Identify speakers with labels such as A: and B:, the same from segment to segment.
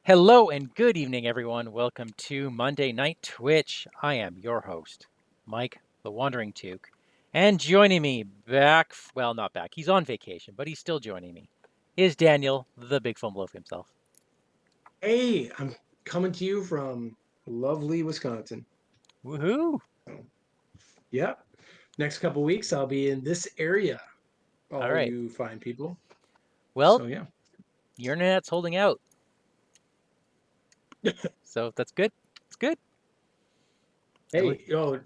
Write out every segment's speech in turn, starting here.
A: Hello and good evening, everyone. Welcome to Monday Night Twitch. I am your host, Mike, the WanderingTook. And joining me back, well, not back, he's on vacation, but he's still joining me, is Daniel, the BigFomLof himself.
B: Hey, I'm coming to you from lovely Wisconsin.
A: Woohoo!
B: Yep. Next couple weeks, I'll be in this area,
A: All
B: all
A: right.
B: you fine people.
A: Well,
B: So, yeah.
A: your internet's holding out, so that's good. It's good. At least,
B: Hey,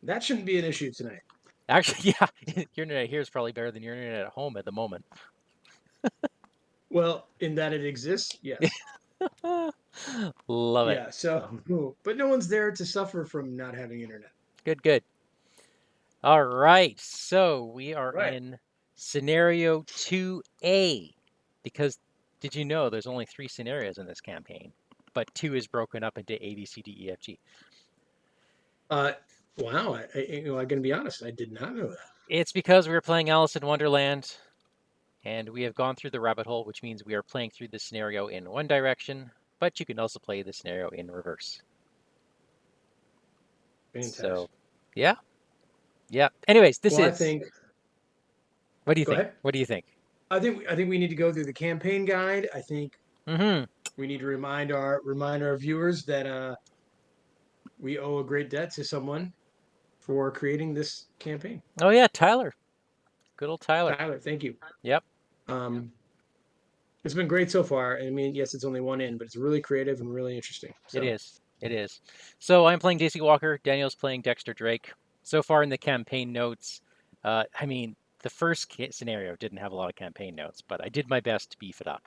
B: that shouldn't be an issue tonight.
A: actually, yeah, your internet here is probably better than your internet at home at the moment.
B: Well, in that it exists, yes.
A: Love it.
B: Yeah, so, but no one's there to suffer from not having internet.
A: Good, good. All right, so we are
B: Right.
A: in scenario 2A because did you know there's only 3 scenarios in this campaign, but 2 is broken up into A, B, C, D, E, F, G.
B: Uh, wow. I'm gonna be honest. I did not know that.
A: It's because we are playing Alice in Wonderland and we have gone through the rabbit hole, which means we are playing through the scenario in one direction, but you can also play the scenario in reverse. So,
B: Fantastic.
A: yeah, yeah. Anyways, this
B: Well, I
A: is.
B: think.
A: What do you
B: Go
A: think?
B: ahead.
A: What do you think?
B: I think we need to go through the campaign guide. I think
A: Mm-hmm.
B: we need to remind our viewers that we owe a great debt to someone for creating this campaign.
A: Oh yeah, Tyler. Good old Tyler.
B: Tyler, thank you.
A: Yep,
B: Um, it's been great so far. I mean, yes, it's only one in, but it's really creative and really interesting.
A: it
B: So,
A: is. It is. So I'm playing DC Walker. Daniel's playing Dexter Drake. So far in the campaign notes, I mean, the first scenario didn't have a lot of campaign notes, but I did my best to beef it up.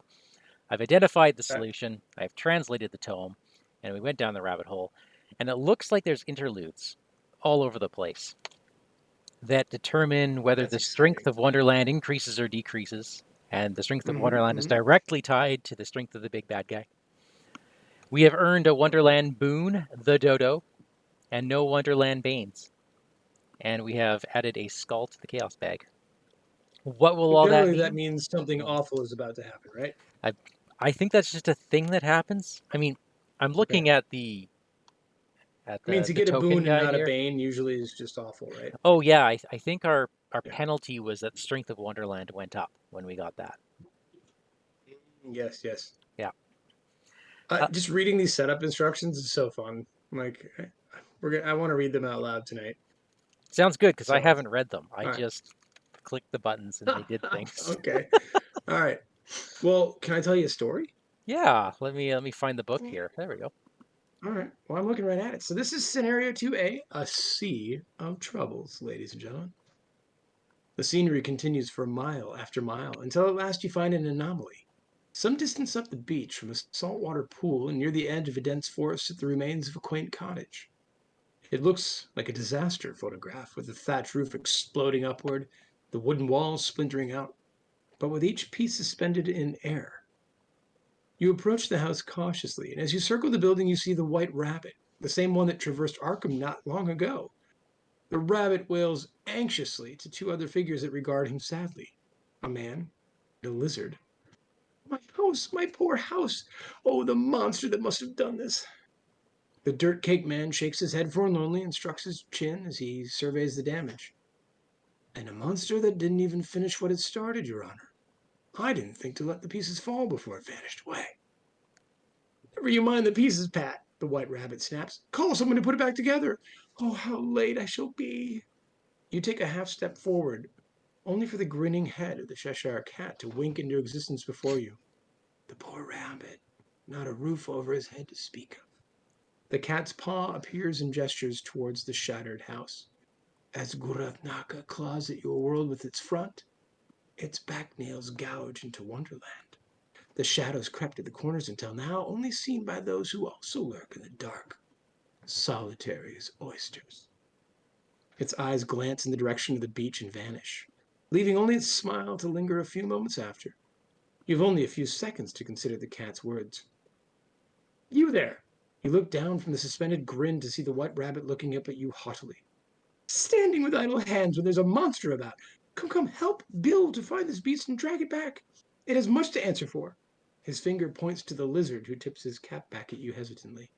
A: I've identified the solution, I've translated the tome, and we went down the rabbit hole. And it looks like there's interludes all over the place that determine whether
B: that's
A: the strength
B: exciting.
A: of Wonderland increases or decreases. And the strength of
B: Hmm.
A: Wonderland is
B: Hmm.
A: directly tied to the strength of the big bad guy. We have earned a Wonderland Boon, the Dodo, and no Wonderland Banes. And we have added a skull to the Chaos Bag. What will all that
B: Generally, that
A: mean?
B: means something awful is about to happen, right?
A: I, I think that's just a thing that happens. I mean, I'm
B: Okay.
A: looking at the
B: I mean, to
A: the
B: get a
A: token
B: boon and
A: guide
B: not a
A: here.
B: bane usually is just awful, right?
A: Oh yeah, I think our
B: Yeah.
A: penalty was that the strength of Wonderland went up when we got that.
B: Yes, yes.
A: Yeah.
B: Just reading these setup instructions is so fun. Like, I want to read them out loud tonight.
A: Sounds good because I
B: So,
A: haven't read them. I
B: all right.
A: just clicked the buttons and they did things.
B: Okay. All right. Well, can I tell you a story?
A: Yeah, let me find the book here. There we go.
B: All right. Well, I'm looking right at it. So this is scenario 2A, a sea of troubles, ladies and gentlemen. The scenery continues for mile after mile until at last you find an anomaly. Some distance up the beach from a saltwater pool and near the edge of a dense forest sit the remains of a quaint cottage. It looks like a disaster photograph with the thatch roof exploding upward, the wooden walls splintering out, but with each piece suspended in air. You approach the house cautiously, and as you circle the building, you see the white rabbit, the same one that traversed Arkham not long ago. The rabbit wails anxiously to two other figures that regard him sadly, a man and a lizard. My house, my poor house! Oh, the monster that must have done this! The dirt cake man shakes his head forlornly and strokes his chin as he surveys the damage. And a monster that didn't even finish what it started, Your Honor. I didn't think to let the pieces fall before it vanished away. Never you mind the pieces, Pat, the white rabbit snaps. Call someone to put it back together. Oh, how late I shall be. You take a half step forward, only for the grinning head of the Cheshire cat to wink into existence before you. The poor rabbit, not a roof over his head to speak of. The cat's paw appears and gestures towards the shattered house. As Guranthaka claws at your world with its front, its back nails gouge into Wonderland. The shadows crept at the corners until now only seen by those who also lurk in the dark, solitary as oysters. Its eyes glance in the direction of the beach and vanish, leaving only its smile to linger a few moments after. You've only a few seconds to consider the cat's words. You there! You look down from the suspended grin to see the white rabbit looking up at you haughtily. Standing with idle hands when there's a monster about. Come, come, help Bill to find this beast and drag it back. It has much to answer for. His finger points to the lizard, who tips his cap back at you hesitantly.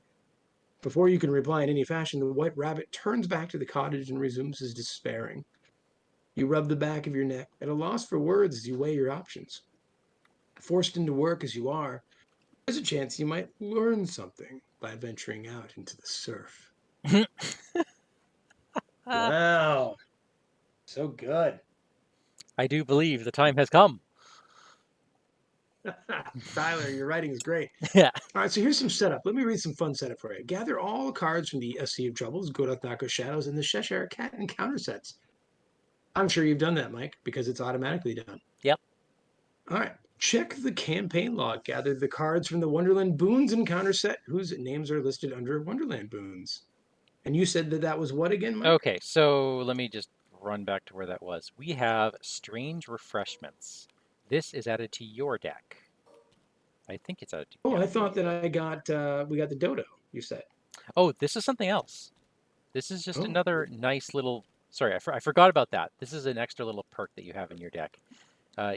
B: Before you can reply in any fashion, the white rabbit turns back to the cottage and resumes his despairing. You rub the back of your neck, at a loss for words as you weigh your options. Forced into work as you are, there's a chance you might learn something by venturing out into the surf. Wow, so good.
A: I do believe the time has come.
B: Tyler, your writing is great.
A: Yeah.
B: All right, so here's some setup. Let me read some fun setup for you. Gather all cards from the Sea of Troubles, Guranthaka Shadows, and the Cheshire Cat encounter sets. I'm sure you've done that, Mike, because it's automatically done.
A: Yep.
B: All right. Check the campaign log. Gather the cards from the Wonderland Boons encounter set, whose names are listed under Wonderland Boons. And you said that was what again, Mike?
A: Okay, so let me just run back to where that was. We have Strange Refreshments. This is added to your deck. I think it's added to.
B: Oh,
A: Yeah.
B: I thought that we got the dodo, you said.
A: Oh, this is something else. This is just
B: Oh,
A: another nice little. Sorry, I forgot about that. This is an extra little perk that you have in your deck.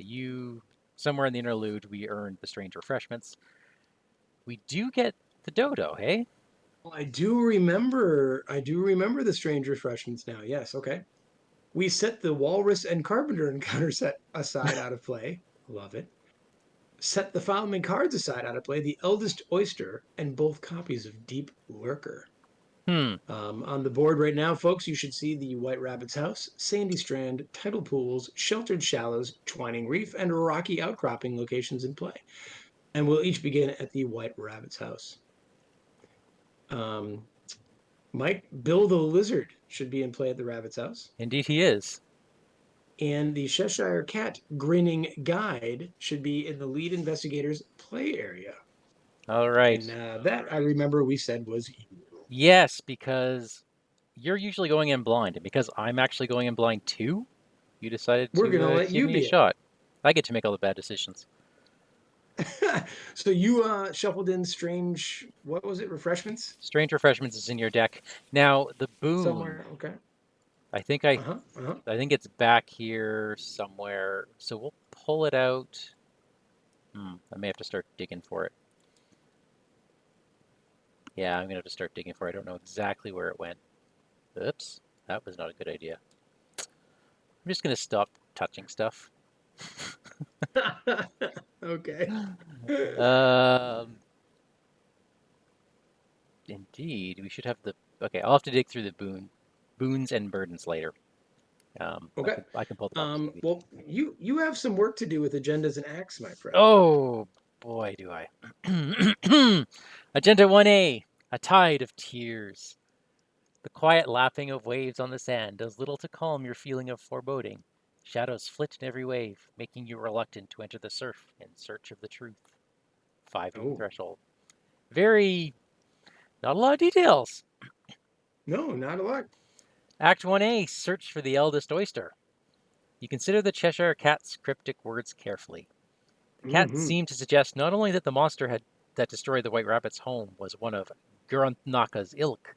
A: You somewhere in the interlude, we earned the Strange Refreshments. We do get the dodo, hey?
B: well, I do remember the strange refreshments now. Yes, okay. We set the Walrus and Carpenter encounter set aside out of play. Love it. Set the following cards aside out of play: the Eldest Oyster and both copies of Deep Lurker.
A: Hmm.
B: On the board right now, folks, you should see the White Rabbit's House, Sandy Strand, Tidal Pools, Sheltered Shallows, Twining Reef, and Rocky Outcropping locations in play. And we'll each begin at the White Rabbit's House. Um, Mike, Bill the Lizard should be in play at the Rabbit's House.
A: Indeed, he is.
B: And the Cheshire Cat Grinning Guide should be in the lead investigator's play area.
A: All right.
B: And that I remember we said was you.
A: Yes, because you're usually going in blind, and because I'm actually going in blind too, you decided
B: We're going to
A: to
B: let
A: give
B: you
A: me a
B: be it.
A: shot. I get to make all the bad decisions.
B: So you shuffled in strange, what was it, refreshments?
A: Strange Refreshments is in your deck. Now, the Boon,
B: Somewhere. Okay.
A: I think I
B: Uh-huh. Uh-huh.
A: I think it's back here somewhere. So we'll pull it out. I may have to start digging for it. Yeah, I'm gonna have to start digging for it. I don't know exactly where it went. Oops, that was not a good idea. I'm just gonna stop touching stuff.
B: Okay.
A: Um, Indeed, we should have the. Okay, I'll have to dig through the boons and burdens later.
B: Okay.
A: I can pull them up maybe.
B: Well, you have some work to do with agendas and acts, my friend.
A: Oh boy, do I. Agenda 1A, a tide of tears. The quiet lapping of waves on the sand does little to calm your feeling of foreboding. Shadows flit in every wave, making you reluctant to enter the surf in search of the truth. 5e
B: Oh,
A: threshold. Very, not a lot of details.
B: no, not a lot.
A: Act 1A, search for the eldest oyster. You consider the Cheshire Cat's cryptic words carefully. The cat
B: Mm-hmm.
A: seemed to suggest not only that the monster that destroyed the White Rabbit's home was one of Guranthaka's ilk,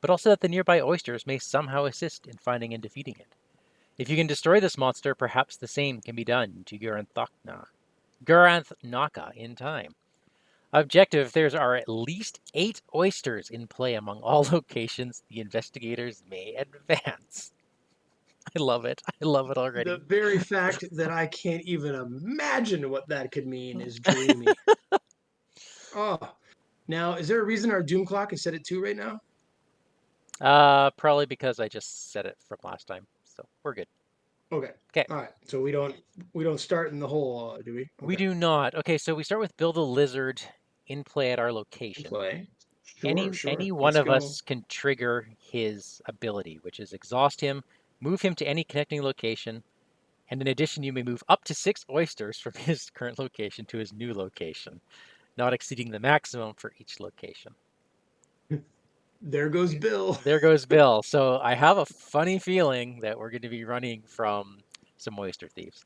A: but also that the nearby oysters may somehow assist in finding and defeating it. If you can destroy this monster, perhaps the same can be done to Guranthaka in time. Objective, there are at least 8 oysters in play among all locations the investigators may advance. I love it. I love it
B: The
A: already.
B: very fact that I can't even imagine what that could mean is dreamy. Oh, now is there a reason our doom clock is set at 2 right now?
A: Probably because I just said it from last time, so we're good.
B: Okay.
A: Okay,
B: All right. So we don't start in the hole, do we?
A: we
B: Okay.
A: do not. Okay, so we start with build a lizard in play at our location.
B: Play.
A: Any
B: Sure,
A: any
B: sure.
A: one
B: Let's
A: of
B: go.
A: us can trigger his ability, which is exhaust him, move him to any connecting location, and in addition, you may move up to 6 oysters from his current location to his new location, not exceeding the maximum for each location.
B: There goes Bill.
A: There goes Bill. So I have a funny feeling that we're going to be running from some oyster thieves.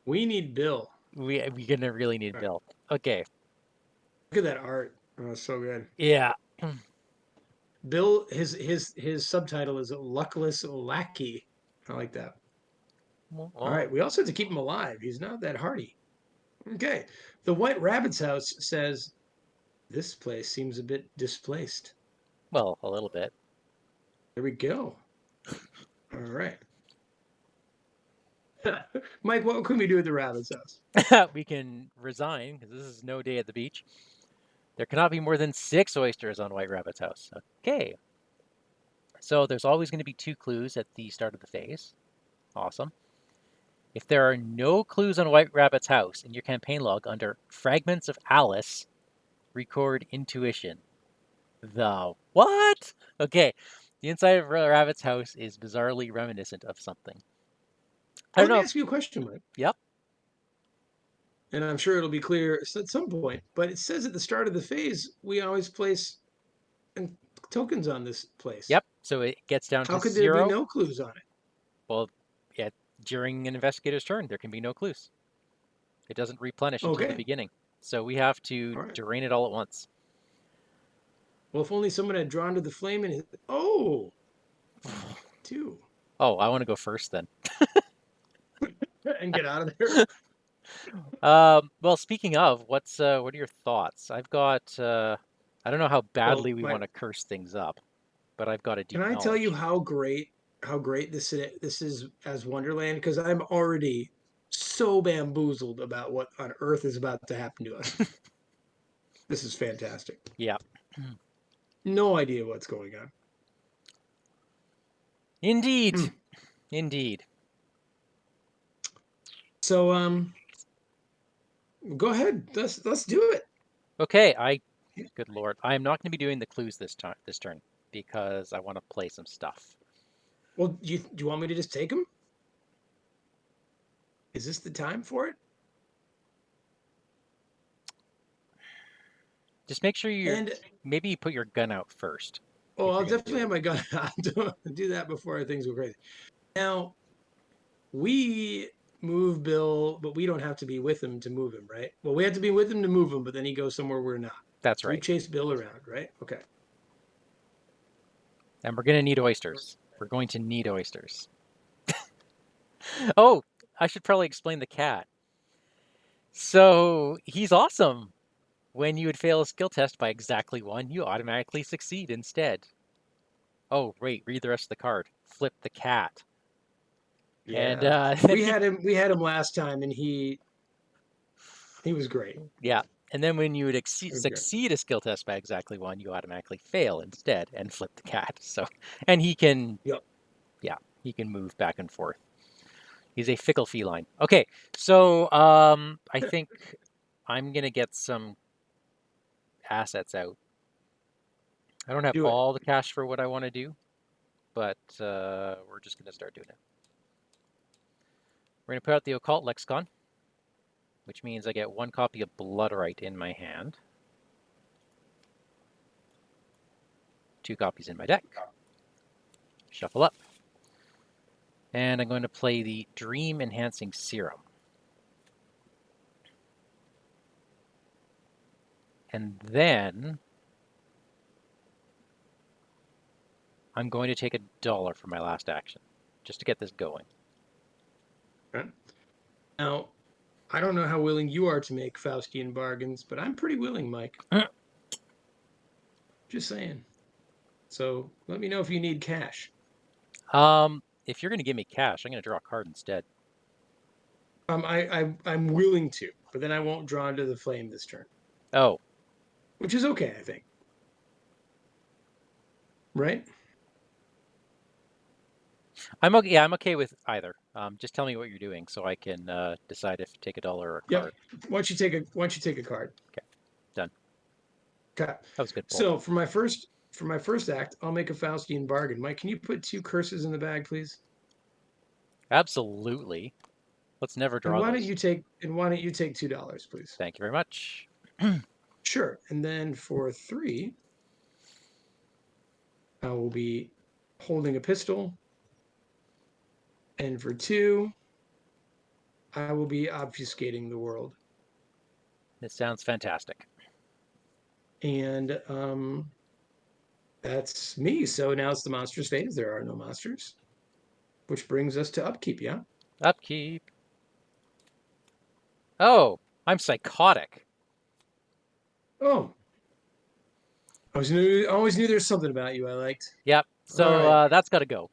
B: We need Bill.
A: We're gonna really need
B: All right.
A: Bill. Okay.
B: Look at that art. Oh, so good.
A: Yeah.
B: Bill, his subtitle is Luckless Lackey. I like that. All right.
A: Well,
B: We also have to keep him alive. He's not that hardy. Okay. The White Rabbit's house says, this place seems a bit displaced.
A: Well, a little bit.
B: There we go. All right. Mike, what can we do at the Rabbit's house?
A: We can resign because this is no day at the beach. There cannot be more than 6 oysters on White Rabbit's house. Okay. So there's always going to be 2 clues at the start of the phase. Awesome. If there are no clues on White Rabbit's house in your campaign log under Fragments of Alice, record intuition. The what? Okay. The inside of Rabbit's house is bizarrely reminiscent of something. I don't
B: Let me
A: know.
B: ask you a question, Mike.
A: Yep.
B: And I'm sure it'll be clear at some point, but it says at the start of the phase, we always place tokens on this place.
A: Yep. So it gets down
B: How
A: to
B: could there be
A: 0.
B: no clues on it?
A: Well, yeah, during an investigator's turn, there can be no clues. It doesn't replenish until the
B: Okay.
A: beginning. So we have to
B: All right.
A: drain it all at once.
B: Well, if only someone had drawn to the flame and oh, 2.
A: Oh, I want to go first then.
B: And get out of there.
A: Well, speaking of, what are your thoughts? I've got I don't know how
B: Well,
A: badly we want to curse things up, but I've got a
B: can
A: deep
B: I tell you
A: knowledge.
B: how great this is as Wonderland? Because I'm already so bamboozled about what on earth is about to happen to us. This is fantastic.
A: Yeah.
B: No idea what's going on.
A: Indeed.
B: Mm.
A: Indeed.
B: So go ahead. Let's do it.
A: Okay, good lord. I am not going to be doing the clues this turn because I want to play some stuff.
B: Well, do you want me to just take them? Is this the time for it?
A: Just make sure
B: And
A: maybe you put your gun out first
B: oh,
A: if
B: I'll
A: you're going to do
B: definitely
A: it.
B: have my gun out. Do that before things go crazy. Now, we move Bill, but we don't have to be with him to move him, right? Well, we have to be with him to move him, but then he goes somewhere we're not.
A: That's
B: So we
A: right.
B: chase Bill around, right? Okay.
A: And we're going to need oysters. We're going to need oysters. Oh, I should probably explain the cat. So he's awesome. When you would fail a skill test by exactly 1, you automatically succeed instead. Oh, wait, read the rest of the card. Flip the cat. And
B: Yeah.
A: then
B: We had him last time and he was great.
A: yeah. And then when you would
B: He was great.
A: succeed a skill test by exactly 1, you automatically fail instead and flip the cat. So, and he can,
B: Yep.
A: yeah, he can move back and forth. He's a fickle feline. Okay, so I think I'm gonna get some assets out. I don't have
B: Do it.
A: all the cash for what I want to do, but we're just gonna start doing it. We're gonna put out the occult lexicon, which means I get 1 copy of Bloodright in my hand, 2 copies in my deck. Shuffle up, and I'm going to play the Dream Enhancing Serum. And then I'm going to take $1 for my last action, just to get this going.
B: Right. Now, I don't know how willing you are to make Faustian bargains, but I'm pretty willing, Mike. Just saying. So let me know if you need cash.
A: If you're going to give me cash, I'm going to draw a card instead.
B: I'm willing to, but then I won't draw into the flame this turn,
A: Oh,
B: which is okay, I think. Right?
A: I'm okay. Yeah, I'm okay with either. Just tell me what you're doing so I can decide if to take $1 or a
B: Yep.
A: card.
B: Why don't you take a card?
A: Okay, done.
B: Okay.
A: That was a good pull.
B: So for my first act, I'll make a Faustian bargain. Mike, can you put 2 curses in the bag, please?
A: Absolutely. Let's never
B: And
A: draw
B: why don't
A: those.
B: you take $2, please?
A: Thank you very much.
B: Sure. And then for 3, I will be holding a pistol. And for 2, I will be obfuscating the world.
A: This sounds fantastic.
B: And that's me. So now it's the monster's phase. There are no monsters. Which brings us to upkeep, yeah?
A: Upkeep. Oh, I'm psychotic.
B: Oh, always knew there's something about you I liked.
A: Yep.
B: All
A: So
B: right,
A: that's got to go.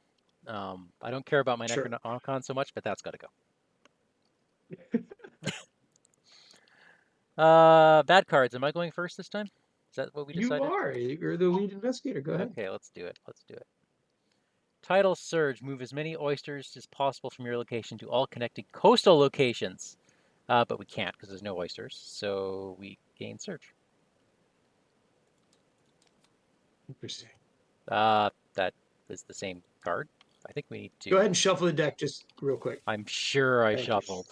A: I don't care about my
B: sure.
A: Necronomicon so much, but that's got to go. Bad cards. Am I going first this time? Is that what we
B: You
A: decided?
B: are. You're the lead investigator. Go ahead.
A: Okay, let's do it. Let's do it. Tidal Surge. Move as many oysters as possible from your location to all connecting coastal locations. But we can't because there's no oysters. So we gain Surge.
B: Interesting.
A: That is the same card. I think we need
B: Go
A: to.
B: ahead and shuffle the deck just real quick.
A: I'm sure I
B: Thank you.
A: shuffled.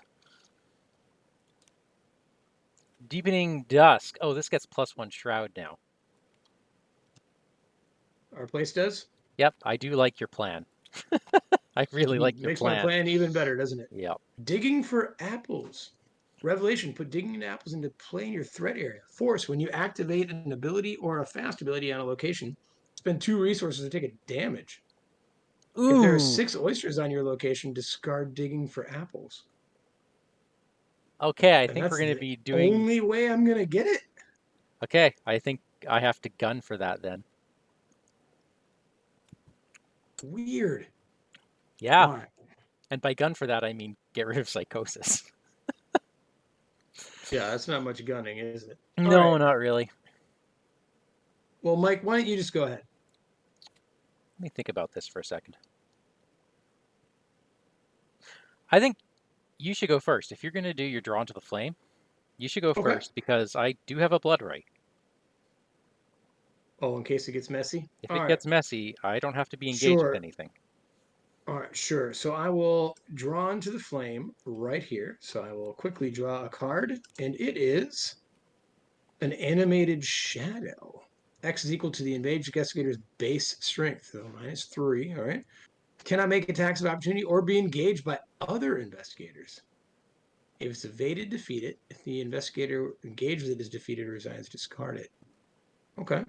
A: Deepening Dusk. Oh, this gets +1 Shroud now.
B: Our place does.
A: Yep, I do like your plan. I really like your
B: Makes my
A: plan.
B: plan even better, doesn't it?
A: Yep.
B: Digging for apples. Revelation, put digging apples into play in your threat area. Force, when you activate an ability or a fast ability on a location, spend 2 resources to take a damage. If there are
A: Ooh.
B: 6 oysters on your location, discard digging for apples.
A: Okay, I
B: And
A: think we're
B: that's
A: going to
B: the
A: be doing.
B: only way I'm going to get it.
A: Okay, I think I have to gun for that then.
B: Weird.
A: Yeah,
B: All right.
A: and by gun for that, I mean get rid of Psychosis.
B: Yeah, that's not much gunning, is it? All
A: No,
B: right.
A: not really.
B: Well, Mike, why don't you just go ahead?
A: Let me think about this for a second. I think you should go first. If you're going to do your Drawn to the Flame, you should go
B: Okay.
A: first because I do have a Blood Right.
B: Oh, in case it gets messy.
A: If
B: All
A: it
B: right.
A: gets messy, I don't have to be engaged with
B: Sure.
A: anything.
B: All right, sure. So I will draw into the flame right here. So I will quickly draw a card, and it is an animated shadow. X is equal to the investigator's base strength, so -3. All right. Cannot make attacks of opportunity or be engaged by other investigators. If it's evaded, defeat it. If the investigator engaged with it is defeated or resigns, discard it. Okay.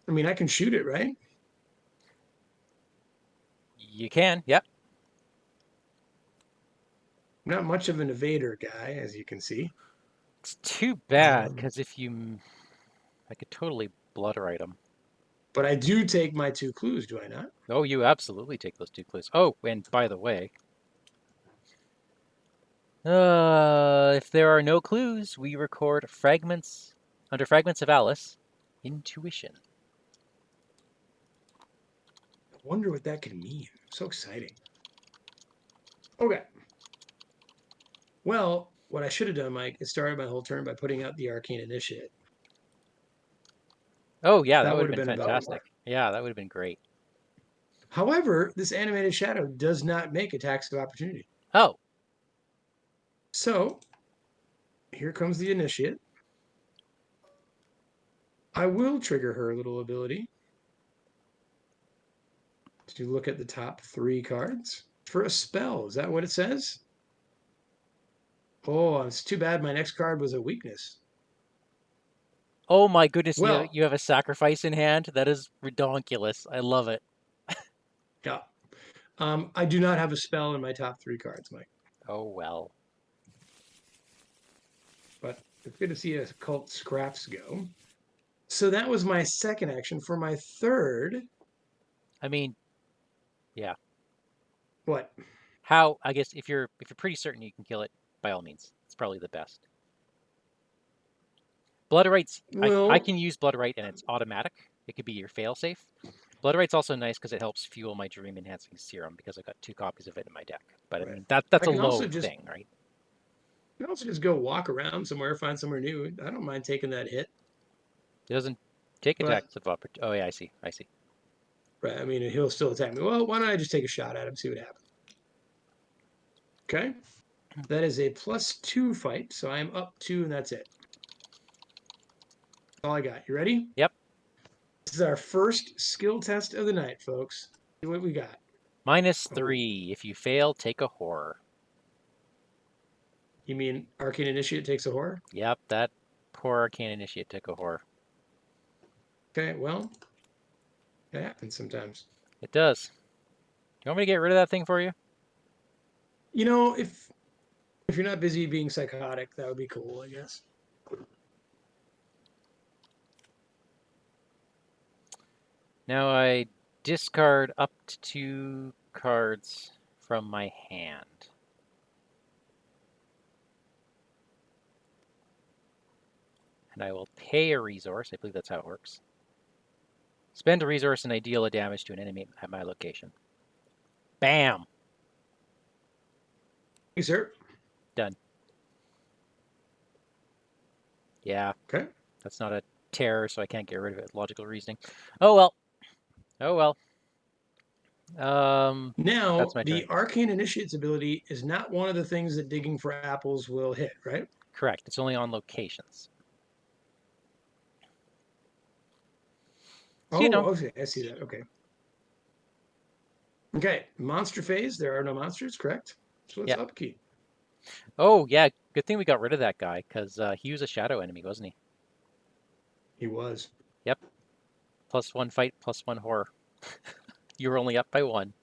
B: I mean, I can shoot it, right?
A: You can, yep.
B: I'm not much of an evader guy, as you can see.
A: It's too bad
B: Um,
A: because I could totally Blood Right him.
B: but I do take my 2 clues, do I not?
A: Oh, you absolutely take those 2 clues. Oh, and by the way, if there are no clues, we record fragments under Fragments of Alice, Intuition.
B: I wonder what that could mean. So exciting. Okay. Well, what I should have done, Mike, is started my whole turn by putting out the Arcane Initiate.
A: Oh yeah, that
B: That
A: would
B: would
A: have
B: have
A: been
B: been a better one.
A: fantastic. Yeah, that would have been great.
B: However, this animated shadow does not make attacks of opportunity.
A: Oh,
B: So here comes the Initiate. I will trigger her little ability to look at the top 3 cards for a spell. Is that what it says? Oh, it's too bad my next card was a weakness.
A: oh my goodness,
B: Well,
A: you have a sacrifice in hand? That is redonkulous. I love it.
B: yeah. I do not have a spell in my top 3 cards, Mike.
A: Oh well.
B: But it's good to see a cult scraps go. So that was my second action. For my third,
A: I mean, yeah.
B: what?
A: How? I guess if you're pretty certain you can kill it, by all means, it's probably the best. Blood Rights, I
B: Well,
A: can use Blood Right and it's automatic. It could be your failsafe. Blood Right's also nice because it helps fuel my Dream Enhancing Serum because I got 2 copies of it in my deck. But I
B: right.
A: mean that's
B: I
A: a
B: can also
A: low
B: just
A: thing, right?
B: go walk around somewhere, find somewhere new. I don't mind taking that hit.
A: It doesn't take
B: But
A: attacks of opportunity. Oh yeah, I see. I see.
B: right, I mean, he'll still attack me. Well, why don't I just take a shot at him, see what happens? Okay. That is a +2 fight, so I'm up 2, and that's it. That's all I got. You ready?
A: Yep.
B: This is our first skill test of the night, folks. See what we got. Oh,
A: -3. If you fail, take a horror.
B: you mean Arcane Initiate takes a horror?
A: Yep, that poor Arcane Initiate took a horror.
B: Okay, well, that happens sometimes.
A: It does. You want me to get rid of that thing for you?
B: You know, if If you're not busy being psychotic, that would be cool, I guess.
A: Now I discard up to 2 cards from my hand. And I will pay a resource. I believe that's how it works. Spend a resource and I deal a damage to an enemy at my location. Bam!
B: Thank you, sir.
A: Done. Yeah.
B: Okay.
A: That's not a terror, so I can't get rid of it. Logical reasoning. Oh well. Oh well.
B: Now,
A: That's my turn.
B: the Arcane Initiates ability is not one of the things that digging for apples will hit, right?
A: Correct. It's only on locations. So, you
B: Oh,
A: know.
B: okay. I see that. Okay. Okay. Monster phase. There are no monsters, correct? So let's
A: Yeah.
B: upkeep.
A: Oh, yeah. Good thing we got rid of that guy, because he was a shadow enemy, wasn't he?
B: He was.
A: Yep. +1 fight, +1 horror. You were only up by 1.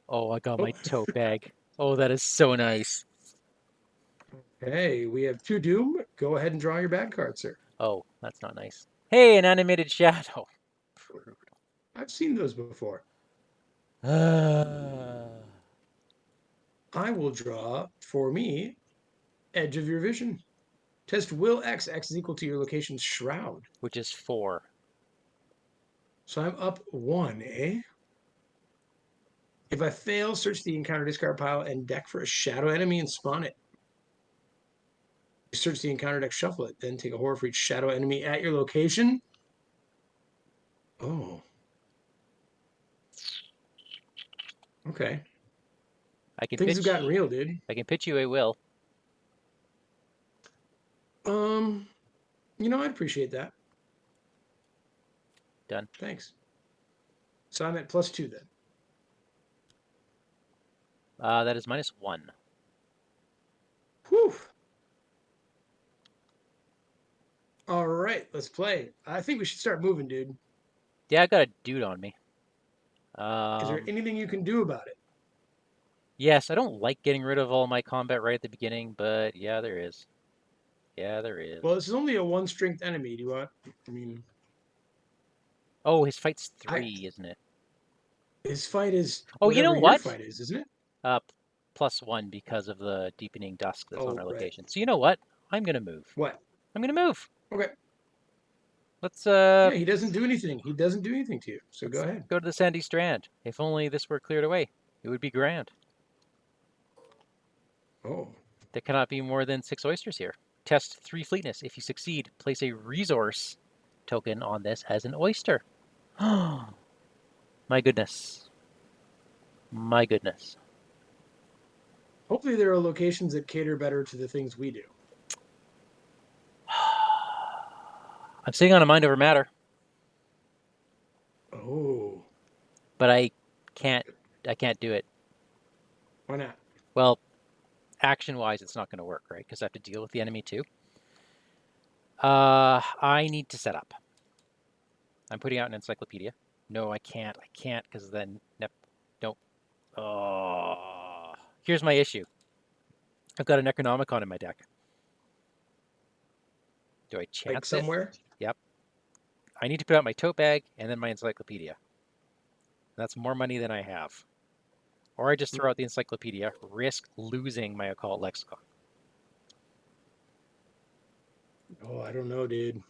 A: Oh, I got
B: Oh,
A: my tote bag. Oh, that is so nice.
B: hey, we have 2 Doom. Go ahead and draw your bad card, sir.
A: Oh, that's not nice. Hey, an animated shadow.
B: I've seen those before.
A: Ah.
B: I will draw for me Edge of Your Vision. Test will X. X is equal to your location's shroud.
A: Which is 4.
B: So I'm up 1, eh? If I fail, search the encounter discard pile and deck for a shadow enemy and spawn it. Search the encounter deck, shuffle it, then take a horror for each shadow enemy at your location. Oh. Okay.
A: I can
B: Things have
A: pitch.
B: gotten real, dude.
A: I can pitch you a will.
B: Um, I'd appreciate that.
A: Done.
B: Thanks. So I'm at +2 then.
A: That is -1.
B: Whew. All right, let's play. I think we should start moving, dude.
A: Yeah, I got a dude on me.
B: Is there anything you can do about it?
A: Yes, I don't like getting rid of all my combat right at the beginning, but yeah, there is. Yeah, there is.
B: Well, this is only a 1-strength enemy. Do you want? I mean,
A: Oh, his fight's
B: I
A: 3, isn't it?
B: his fight is
A: Oh, you know
B: whatever your
A: what?
B: fight is, isn't it?
A: Uh, +1 because of the deepening dusk that's on
B: Oh,
A: our
B: right.
A: location. So you know what? I'm gonna move.
B: What?
A: I'm gonna move.
B: Okay.
A: Let's
B: Yeah, he doesn't do anything. He doesn't do anything to you. So go
A: let's
B: ahead.
A: go to the Sandy Strand. If only this were cleared away, it would be grand.
B: Oh.
A: There cannot be more than 6 oysters here. Test 3 fleetness. If you succeed, place a resource token on this as an oyster. Oh, my goodness. My goodness.
B: Hopefully there are locations that cater better to the things we do.
A: I'm sitting on a mind over matter,
B: Oh.
A: but I can't do it.
B: Why not?
A: Well, action-wise, it's not going to work, right? Because I have to deal with the enemy too. I need to set up. I'm putting out an encyclopedia. No, I can't. I can't because then nope. Oh, here's my issue. I've got an Necronomicon in my deck. Do I
B: Like
A: chance it?
B: somewhere?
A: Yep. I need to put out my tote bag and then my encyclopedia. That's more money than I have. Or I just throw out the encyclopedia, risk losing my occult lexicon.
B: Oh, I don't know, dude.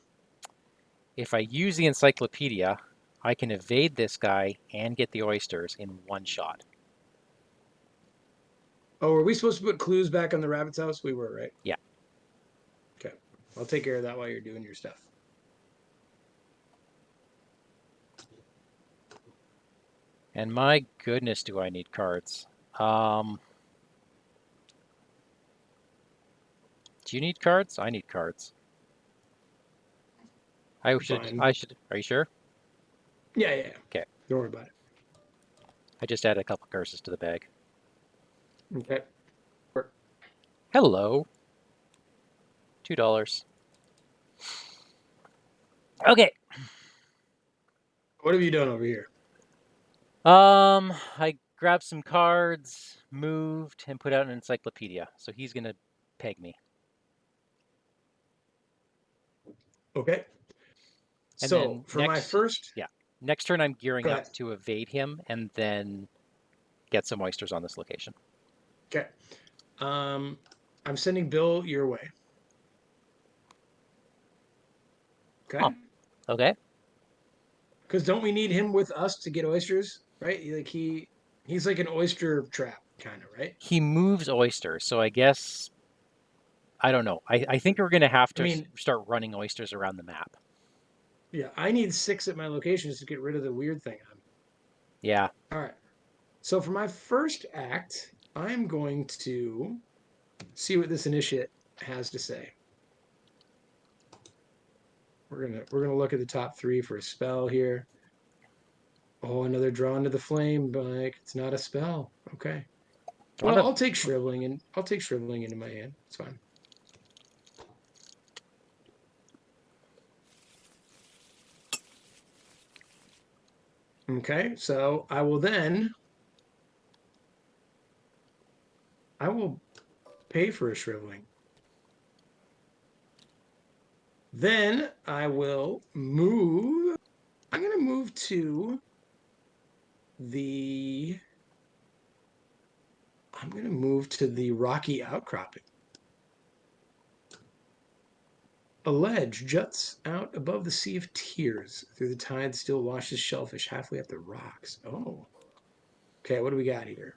A: If I use the encyclopedia, I can evade this guy and get the oysters in one shot.
B: Oh, were we supposed to put clues back on the rabbit's house? We were, right?
A: Yeah.
B: Okay. I'll take care of that while you're doing your stuff.
A: And my goodness, do I need cards. Do you need cards? I need cards.
B: Fine.
A: I should. Are you sure?
B: Yeah.
A: Okay.
B: Don't worry about it.
A: I just added a couple curses to the bag.
B: Okay.
A: Hello. $2. Okay.
B: What have you done over here?
A: I grabbed some cards, moved, and put out an encyclopedia. So he's going to peg me.
B: Okay.
A: And
B: So
A: then
B: for my
A: next,
B: first,
A: yeah, next turn I'm
B: go
A: gearing up
B: ahead.
A: to evade him and then get some oysters on this location.
B: Okay. I'm sending Bill your way.
A: Huh.
B: Okay.
A: Okay.
B: Because don't we need him with us to get oysters? Right? He's like an oyster trap kind of, right?
A: He moves oysters, so I guess I don't know. I think we're gonna have
B: I
A: to
B: mean,
A: start running oysters around the map.
B: yeah, I need 6 at my locations to get rid of the weird thing.
A: Yeah.
B: All right. So for my first act, I'm going to see what this initiate has to say. We're gonna look at the top 3 for a spell here. Oh, another drawn to the flame, Mike. It's not a spell. Okay.
A: Drawn
B: Well,
A: to
B: I'll take shriveling into my hand. It's fine. Okay, so I will pay for a shriveling. Then I will move. I'm gonna move to the I'm gonna move to the rocky outcropping. A ledge juts out above the sea of tears. Through the tide still washes shellfish halfway up the rocks. Oh. Okay, what do we got here?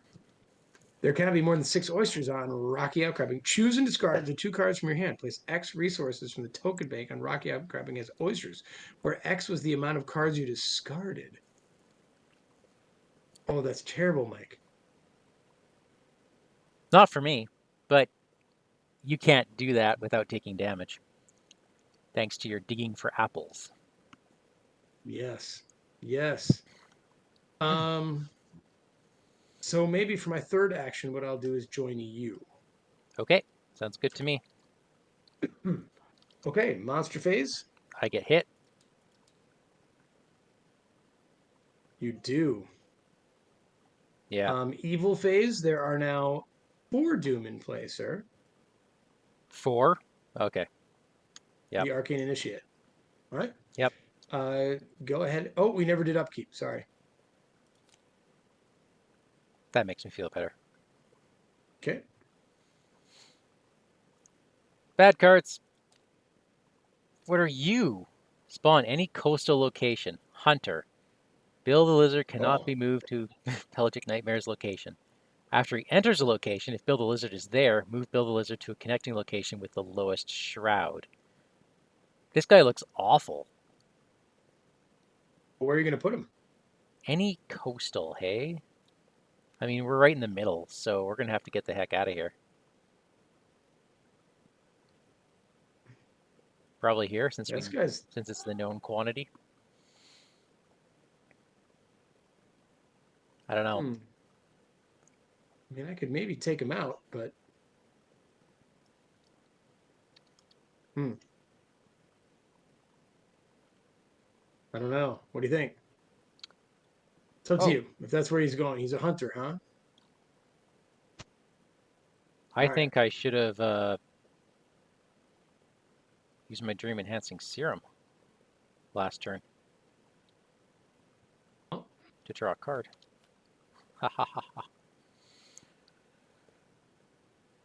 B: There cannot be more than 6 oysters on Rocky Outcropping. Choose and discard the 2 cards from your hand. Place X resources from the token bank on Rocky Outcropping as oysters, where X was the amount of cards you discarded. Oh, that's terrible, Mike.
A: Not for me, but you can't do that without taking damage. Thanks to your digging for apples.
B: Yes. Yes. Um, so maybe for my third action, what I'll do is join you.
A: Okay, sounds good to me.
B: Okay, monster phase.
A: I get hit.
B: You do.
A: Yeah.
B: Evil phase, there are now 4 doom in play, sir.
A: 4. Okay. Yep.
B: The Arcane Initiate. All right.
A: Yep.
B: Go ahead. Oh, we never did upkeep. Sorry.
A: That makes me feel better.
B: Okay.
A: Bad cards. What are you? Spawn any coastal location. Hunter. Bill the Lizard cannot
B: Oh,
A: be moved to Pelagic Nightmare's location. After he enters a location, if Bill the Lizard is there, move Bill the Lizard to a connecting location with the lowest shroud. This guy looks awful.
B: where are you going to put him?
A: Any coastal, hey? I mean, we're right in the middle, so we're going to have to get the heck out of here. Probably here, since
B: This guy's.
A: it's the known quantity. I don't know.
B: Hmm. I mean, I could maybe take him out, but. Hmm. I don't know. What do you think? It's up to
A: Oh,
B: you. If that's where he's going, he's a hunter, huh?
A: I
B: All right.
A: think I should have used my Dream Enhancing Serum last turn
B: Oh,
A: to draw a card. Ha ha ha ha.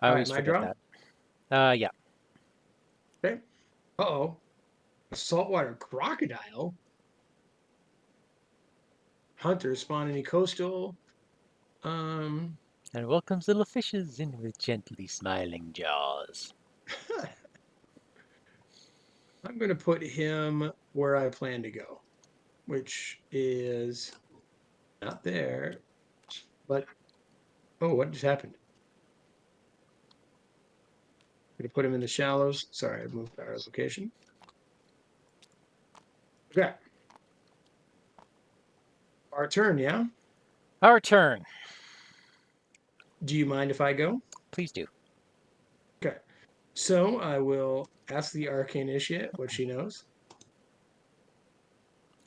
A: I
B: all right.
A: always
B: My
A: forget
B: draw.
A: that. Yeah.
B: Okay. Uh oh. A saltwater crocodile. Hunter spawn any coastal. Um.
A: And welcomes little fishes in with gently smiling jaws.
B: I'm going to put him where I plan to go, which is not there, but oh, what just happened? I'm going to put him in the shallows. Sorry, I moved our location. Okay, our turn, yeah?
A: Our turn.
B: Do you mind if I go?
A: Please do.
B: Okay, so I will ask the Arcane Initiate what she knows.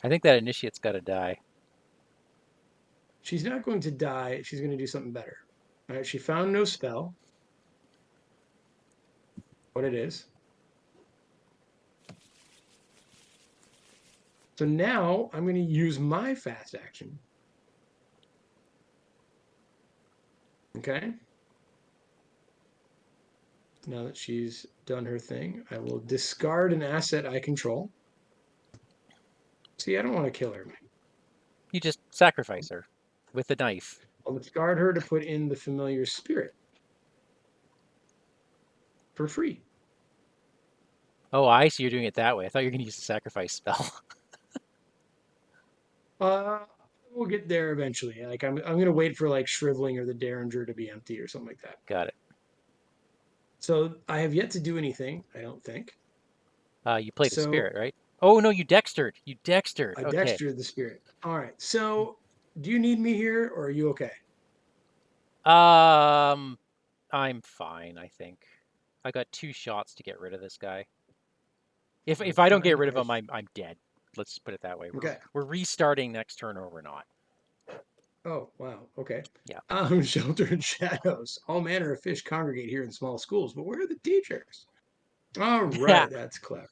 A: I think that initiate's got to die.
B: She's not going to die. She's going to do something better. All right, she found no spell. What it is. So now I'm going to use my fast action. Okay. Now that she's done her thing, I will discard an asset I control. See, I don't want to kill her.
A: You just sacrifice her with a knife.
B: I'll discard her to put in the familiar spirit for free.
A: Oh, I see you're doing it that way. I thought you were going to use the sacrifice spell.
B: Uh, we'll get there eventually. Like I'm gonna wait for like Shriveling or the Derringer to be empty or something like that.
A: Got it.
B: So I have yet to do anything, I don't think.
A: You played a
B: So
A: spirit, right? Oh, no, you dextered. You dextered.
B: I
A: Okay.
B: dextered the spirit. All right. So do you need me here or are you okay?
A: Um, I'm fine, I think. I got 2 shots to get rid of this guy. If I don't get
B: Fine.
A: rid of him, I'm dead. Let's just put it that way.
B: Okay.
A: We're restarting next turn or we're not.
B: Oh, wow. Okay.
A: Yeah.
B: Shelter and shadows. All manner of fish congregate here in small schools, but where are the teachers? All
A: Yeah.
B: right. That's clever.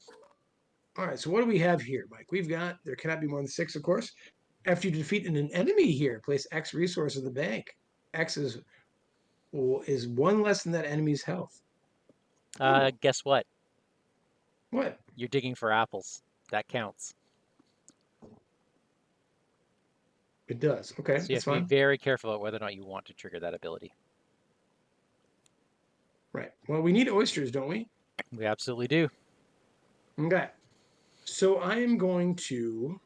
B: All right. So what do we have here, Mike? We've got, there cannot be more than 6, of course. After you defeat an enemy here, place X resource in the bank. X is 1 less than that enemy's health. Oh,
A: Guess what?
B: what?
A: You're digging for apples. That counts.
B: It does. Okay,
A: So you have
B: that's
A: to be
B: fine.
A: very careful about whether or not you want to trigger that ability.
B: Right. Well, we need oysters, don't we?
A: We absolutely do.
B: Okay. So I'm going to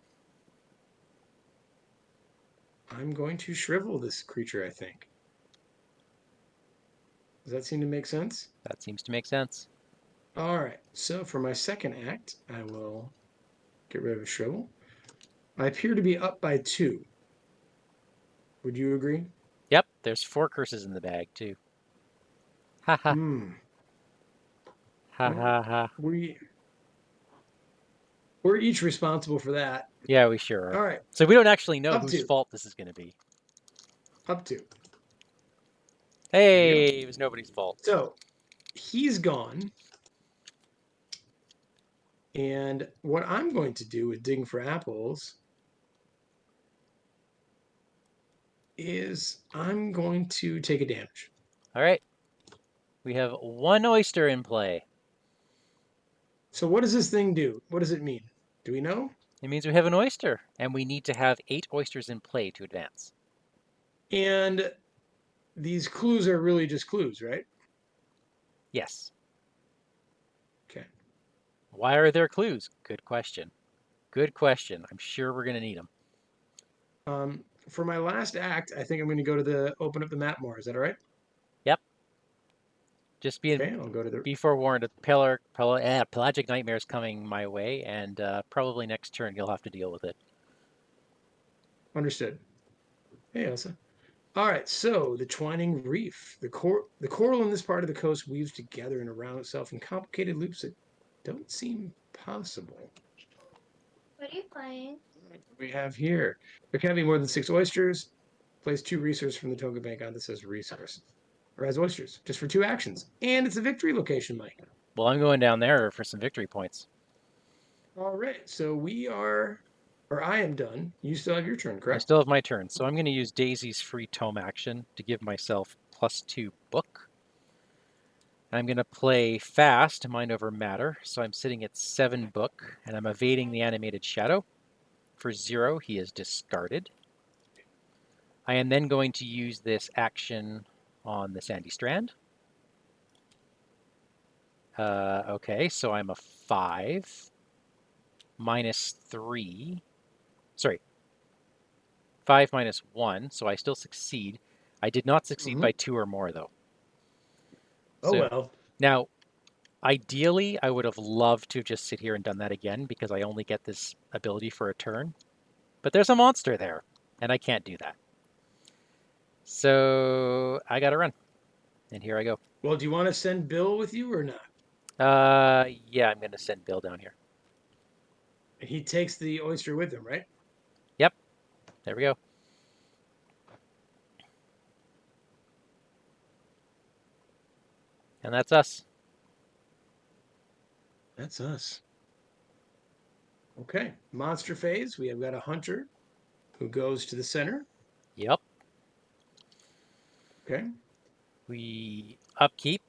B: shrivel this creature, I think. Does that seem to make sense?
A: That seems to make sense.
B: All right. So for my second act, I will get rid of a shrivel. I appear to be up by 2. Would you agree?
A: Yep, there's 4 curses in the bag, too. Ha ha.
B: Hmm.
A: Ha
B: Well,
A: ha ha.
B: we're each responsible for that.
A: Yeah, we sure are.
B: All right.
A: So we don't actually know
B: Up
A: whose
B: 2.
A: fault this is going to be.
B: Up 2. There we go.
A: Hey, it was nobody's fault.
B: So he's gone. And what I'm going to do with digging for apples is I'm going to take a damage.
A: All right. We have 1 oyster in play.
B: So what does this thing do? What does it mean? Do we know?
A: It means we have an oyster, and we need to have 8 oysters in play to advance.
B: And these clues are really just clues, right?
A: Yes.
B: Okay.
A: Why are there clues? Good question. Good question. I'm sure we're going to need them.
B: For my last act, I think I'm going to go to the open up the map more. Is that all right?
A: Yep. Just
B: Okay, I'll go to the
A: be forewarned. Pelagic Nightmare's coming my way, and probably next turn you'll have to deal with it.
B: understood. Hey, Elsa. All right, so the twining reef. The coral in this part of the coast weaves together and around itself in complicated loops that don't seem possible.
C: What are you playing?
B: We have here. There can't be more than 6 oysters. Place 2 resources from the token bank on that says resource. Or has oysters, just for 2 actions. And it's a victory location, Mike.
A: Well, I'm going down there for some victory points.
B: All right, so I am done. You still have your turn,
A: I
B: correct?
A: still have my turn, so I'm going to use Daisy's free tome action to give myself +2 book. I'm going to play fast, mind over matter, so I'm sitting at 7 book, and I'm evading the animated shadow. For 0, he is discarded. I am then going to use this action on the Sandy Strand. Okay, so I'm a 5 minus 3. Sorry, 5 minus 1, so I still succeed. I did not succeed by 2 or more, though.
B: Oh,
A: So
B: well.
A: now, ideally, I would have loved to just sit here and done that again because I only get this ability for a turn. But there's a monster there, and I can't do that. So I got to run, and here I go.
B: Well, do you want to send Bill with you or not?
A: Yeah, I'm going to send Bill down here.
B: He takes the oyster with him, right?
A: Yep, there we go. And that's us.
B: That's us. Okay. Monster phase. We have got a hunter who goes to the center.
A: Yep.
B: Okay.
A: We upkeep.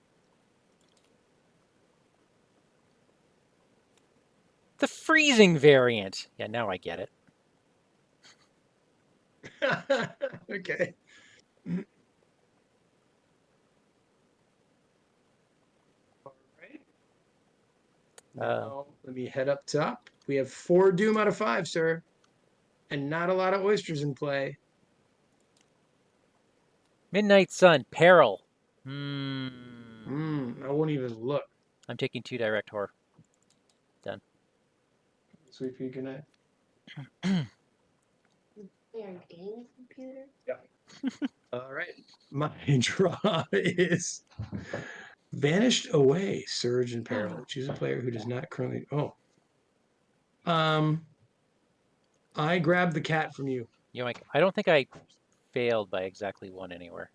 A: The freezing variant. Yeah, now I get it.
B: Okay. All right. Now let me head up top. We have 4 doom out of 5, sir. And not a lot of oysters in play.
A: Midnight Sun. Peril.
B: I won't even look.
A: I'm taking 2 direct horror. Done.
B: Sweet pea, good night.
C: You're a game computer?
B: All right. My draw is Vanished Away, Surge and Peril. Choose a player who does not currently. Oh. I grabbed the cat from you.
A: Yoink. I don't think I failed by exactly 1 anywhere.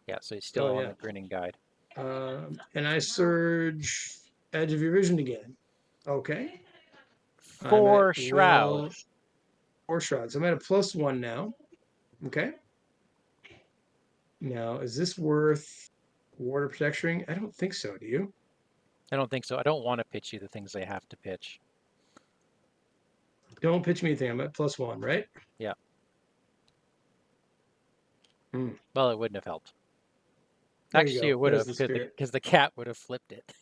A: Yeah, so he's still on the grinning guide.
B: And I surge Edge of Your Vision again. Okay.
A: 4 shroud.
B: 4 shrouds. I'm at a +1 now. Okay. Now, is this worth water protection? I don't think so. Do you?
A: I don't think so. I don't want to pitch you the things I have to pitch.
B: Don't pitch me anything. I'm at +1, right?
A: Yeah.
B: Hmm.
A: Well, it wouldn't have helped.
B: There you
A: Actually,
B: go.
A: it would
B: There's
A: have,
B: the spirit.
A: because the cat would have flipped it.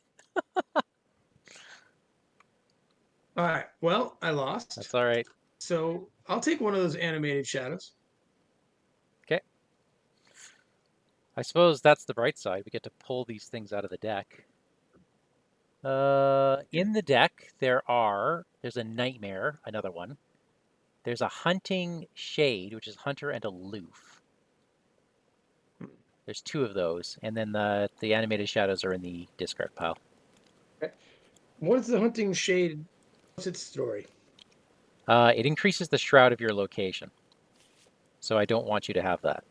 B: All right. Well, I lost.
A: That's all right.
B: So I'll take one of those animated shadows.
A: Okay. I suppose that's the bright side. We get to pull these things out of the deck. In the deck, there's a Nightmare, another one. There's a Hunting Shade, which is Hunter and Aloof. There's 2 of those, and then the animated shadows are in the discard pile.
B: Okay. What is the Hunting Shade? What's its story?
A: It increases the shroud of your location, so I don't want you to have that.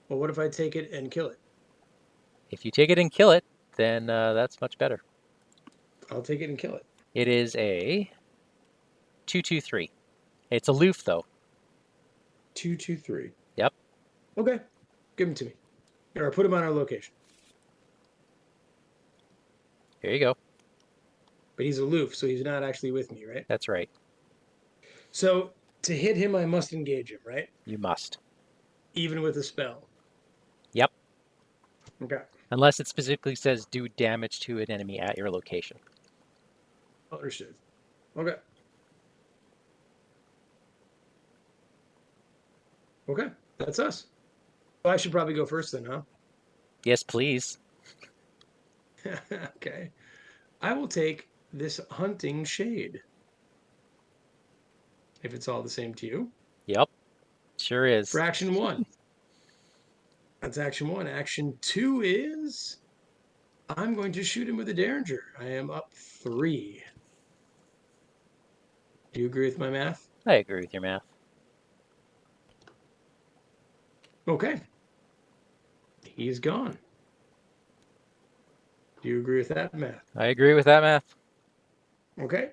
B: Well, what if I take it and kill it?
A: If you take it and kill it, then that's much better.
B: I'll take it and kill it.
A: It is a 2/2/3. It's aloof though.
B: 2/2/3.
A: Yep.
B: Okay. Give him to me. Or put him on our location.
A: Here you go.
B: But he's aloof, so he's not actually with me, right?
A: That's right.
B: So to hit him, I must engage him, right?
A: You must.
B: Even with a spell.
A: Yep.
B: Okay.
A: Unless it specifically says do damage to an enemy at your location.
B: Understood. Okay. Okay. That's us. Well, I should probably go first then, huh?
A: Yes, please.
B: Okay. I will take this Hunting Shade. If it's all the same to you.
A: Yep. Sure is.
B: For action 1. That's action 1. Action 2 is I'm going to shoot him with a Derringer. I am up 3. Do you agree with my math?
A: I agree with your math.
B: Okay. He's gone. Do you agree with that math?
A: I agree with that math.
B: Okay.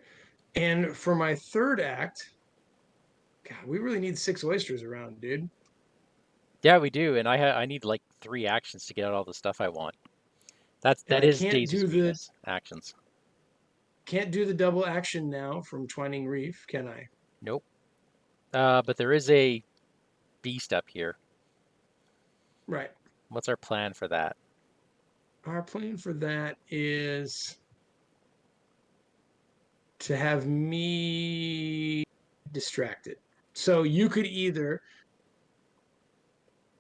B: And for my third act, God, we really need 6 oysters around, dude.
A: Yeah, we do, and I need like 3 actions to get out all the stuff I want. That
B: And I
A: is
B: can't
A: Daisy's
B: do
A: weakness. Actions.
B: Can't do the double action now from Twining Reef, can I?
A: Nope. But there is a beast up here.
B: Right.
A: What's our plan for that?
B: Our plan for that is to have me distracted. So you could either,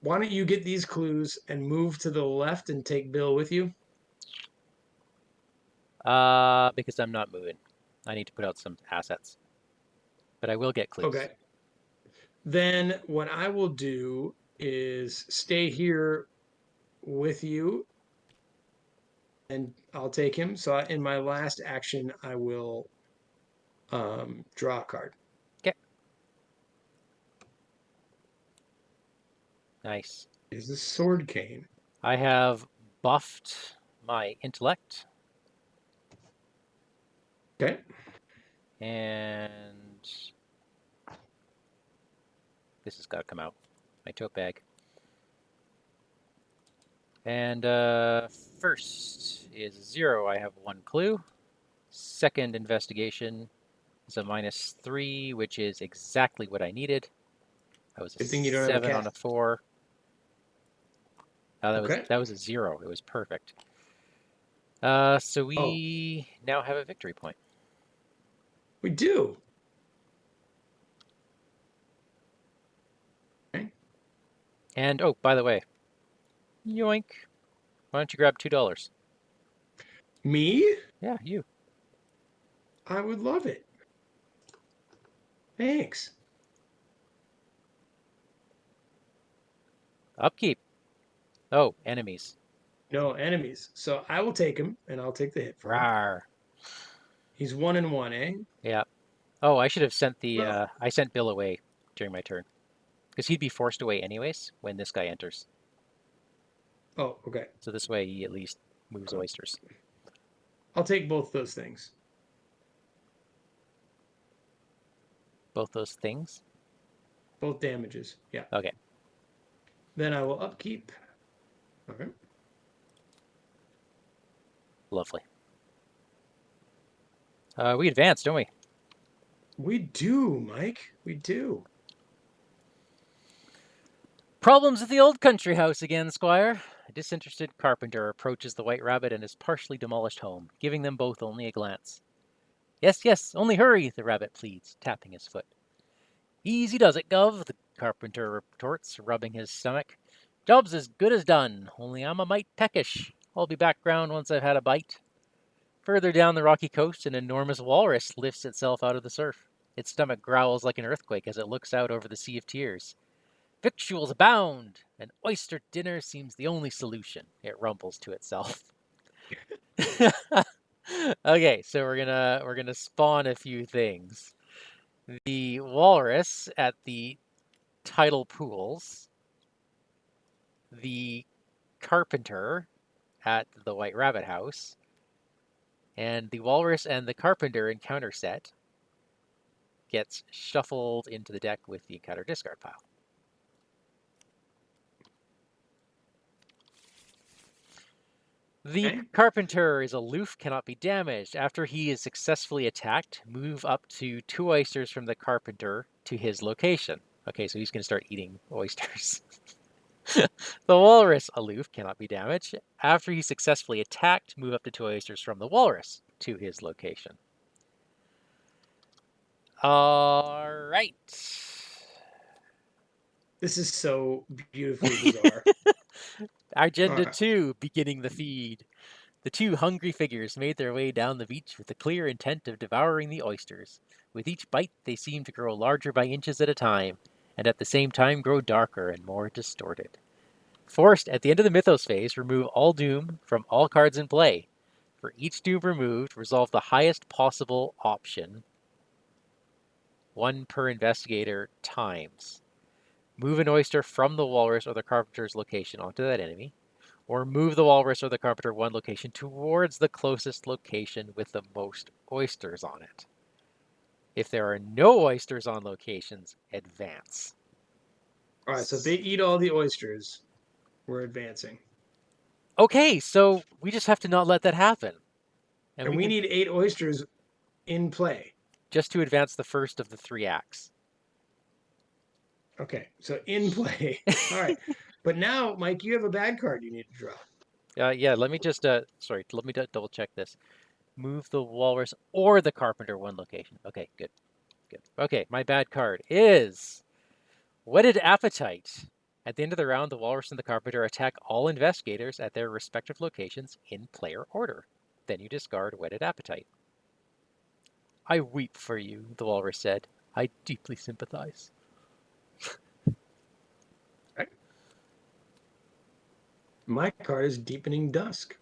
B: why don't you get these clues and move to the left and take Bill with you?
A: Because I'm not moving. I need to put out some assets. But I will get clues.
B: Okay. Then what I will do is stay here with you and I'll take him. So in my last action, I will draw a card.
A: Okay. Nice.
B: Is the Sword Cane.
A: I have buffed my intellect.
B: Okay.
A: And this has got to come out. My tote bag. And first is 0. I have 1 clue. Second investigation is a -3, which is exactly what I needed. That was a
B: Good thing you don't have a
A: 7 on a
B: cat.
A: 4.
B: Okay.
A: That was a 0. It was perfect. So we now have a victory point.
B: We do. Okay.
A: And oh, by the way, yoink! Why don't you grab $2?
B: Me?
A: Yeah, you.
B: I would love it. Thanks.
A: Upkeep. Oh, enemies.
B: No enemies. So I will take him, and I'll take the hit for him.
A: Rawr.
B: He's 1 and 1, eh?
A: Yeah. Oh, I should have sent the.
B: Well.
A: I sent Bill away during my turn, because he'd be forced away anyways when this guy enters.
B: Oh, okay.
A: So this way he at least moves oysters.
B: I'll take both those things.
A: Both those things.
B: Both damages. Yeah.
A: Okay.
B: Then I will upkeep. Okay.
A: Lovely. We advance, don't we?
B: We do, Mike. We do.
A: Problems at the old country house again, Squire. A disinterested carpenter approaches the White Rabbit and his partially demolished home, giving them both only a glance. Yes, yes, only hurry, the rabbit pleads, tapping his foot. Easy does it, Gov, the carpenter retorts, rubbing his stomach. Job's as good as done, only I'm a mite peckish. I'll be back round once I've had a bite. Further down the rocky coast, an enormous walrus lifts itself out of the surf. Its stomach growls like an earthquake as it looks out over the sea of tears. Victuals abound! An oyster dinner seems the only solution, it rumbles to itself. Okay, so we're gonna spawn a few things. The walrus at the tidal pools, the carpenter at the White Rabbit house, and the walrus and the carpenter encounter set gets shuffled into the deck with the encounter discard pile. The
B: Okay.
A: carpenter is aloof, cannot be damaged. After he is successfully attacked, move up to 2 oysters from the carpenter to his location. Okay, so he's going to start eating oysters. The walrus, aloof, cannot be damaged. After he's successfully attacked, move up to 2 oysters from the walrus to his location. All right.
B: This is so beautifully bizarre.
A: Agenda
B: Alright.
A: 2, beginning the feed. The 2 hungry figures made their way down the beach with the clear intent of devouring the oysters. With each bite, they seemed to grow larger by inches at a time, and at the same time grow darker and more distorted. Forced, at the end of the Mythos phase, remove all doom from all cards in play. For each doom removed, resolve the highest possible option, 1 per investigator times. Move an oyster from the walrus or the carpenter's location onto that enemy, or move the walrus or the carpenter 1 location towards the closest location with the most oysters on it. If there are no oysters on locations, advance.
B: Alright, so if they eat all the oysters, we're advancing.
A: Okay, so we just have to not let that happen.
B: And we need 8 oysters in play.
A: Just to advance the first of the 3 acts.
B: Okay, so in play. Alright. But now, Mike, you have a bad card you need to draw.
A: Yeah, let me just, let me double check this. Move the walrus or the carpenter 1 location. Okay, good. Okay, my bad card is Whetted Appetite. At the end of the round, the walrus and the carpenter attack all investigators at their respective locations in player order. Then you discard Whetted Appetite. I weep for you, the walrus said. I deeply sympathize.
B: Right. My card is Deepening Dusk.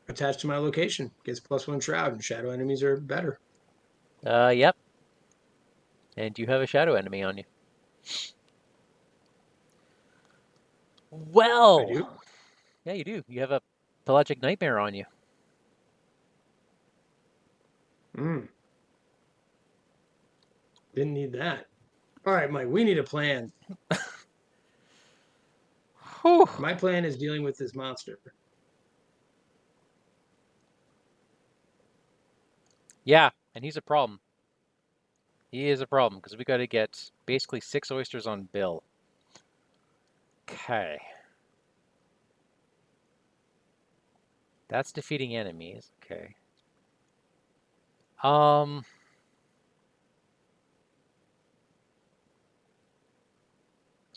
B: Attached to my location. Gets +1 shroud, and shadow enemies are better.
A: Yep. And you have a shadow enemy on you. Well.
B: I do?
A: Yeah, you do. You have a Pelagic Nightmare on you.
B: Didn't need that. All right, Mike, we need a plan.
A: Whew.
B: My plan is dealing with this monster.
A: Yeah, and he's a problem. He is a problem because we got to get basically 6 oysters on Bill. Okay. That's defeating enemies. Okay.
B: I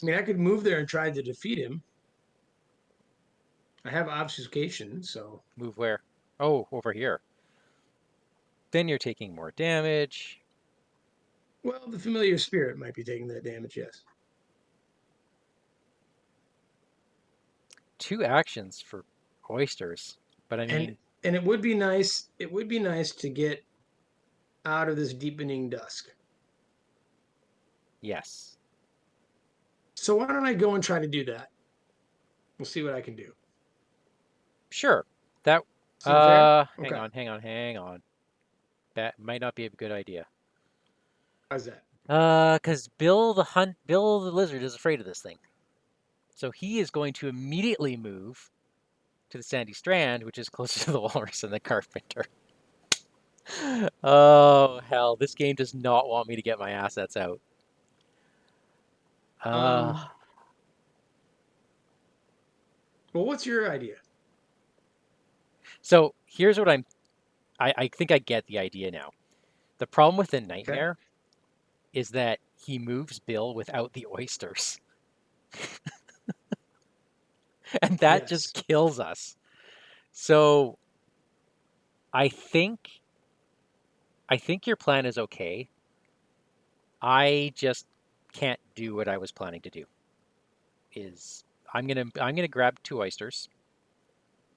B: mean, I could move there and try to defeat him. I have obfuscation, so.
A: Move where? Oh, over here. Then you're taking more damage.
B: Well, the familiar spirit might be taking that damage, yes.
A: 2 actions for oysters. But I mean,
B: And it would be nice. It would be nice to get out of this deepening dusk.
A: yes.
B: So why don't I go and try to do that? We'll see what I can do.
A: Sure. That
B: Seem fair?
A: hang
B: Okay.
A: on. That might not be a good idea.
B: How's that?
A: Cuz Bill the lizard is afraid of this thing. So he is going to immediately move to the Sandy Strand, which is closer to the Walrus and the Carpenter. Oh, hell. This game does not want me to get my assets out.
B: Well, what's your idea?
A: So here's what I think I get the idea now. The problem with the Nightmare is that he moves Bill without the oysters. And that just kills us. So I think your plan is okay. I just can't do what I was planning to do. I'm gonna grab 2 oysters.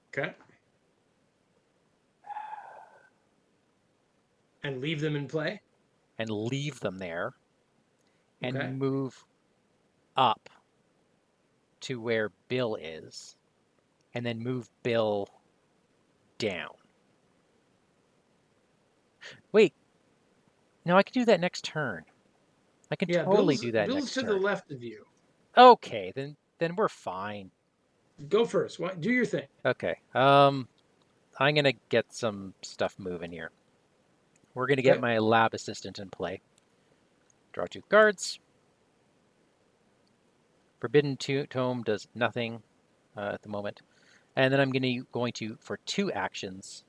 B: Okay. And leave them in play?
A: And leave them there. And
B: Okay.
A: move up to where Bill is. And then move Bill down. Wait. No, I can do that next turn. I can totally do that
B: Bill's
A: next
B: to
A: turn.
B: the left of you.
A: Okay, then we're fine.
B: Go first. Do your thing.
A: Okay. I'm gonna get some stuff moving here. We're gonna get my lab assistant in play. Draw 2 cards. Forbidden Tome does nothing at the moment. And then I'm going to, for 2 actions,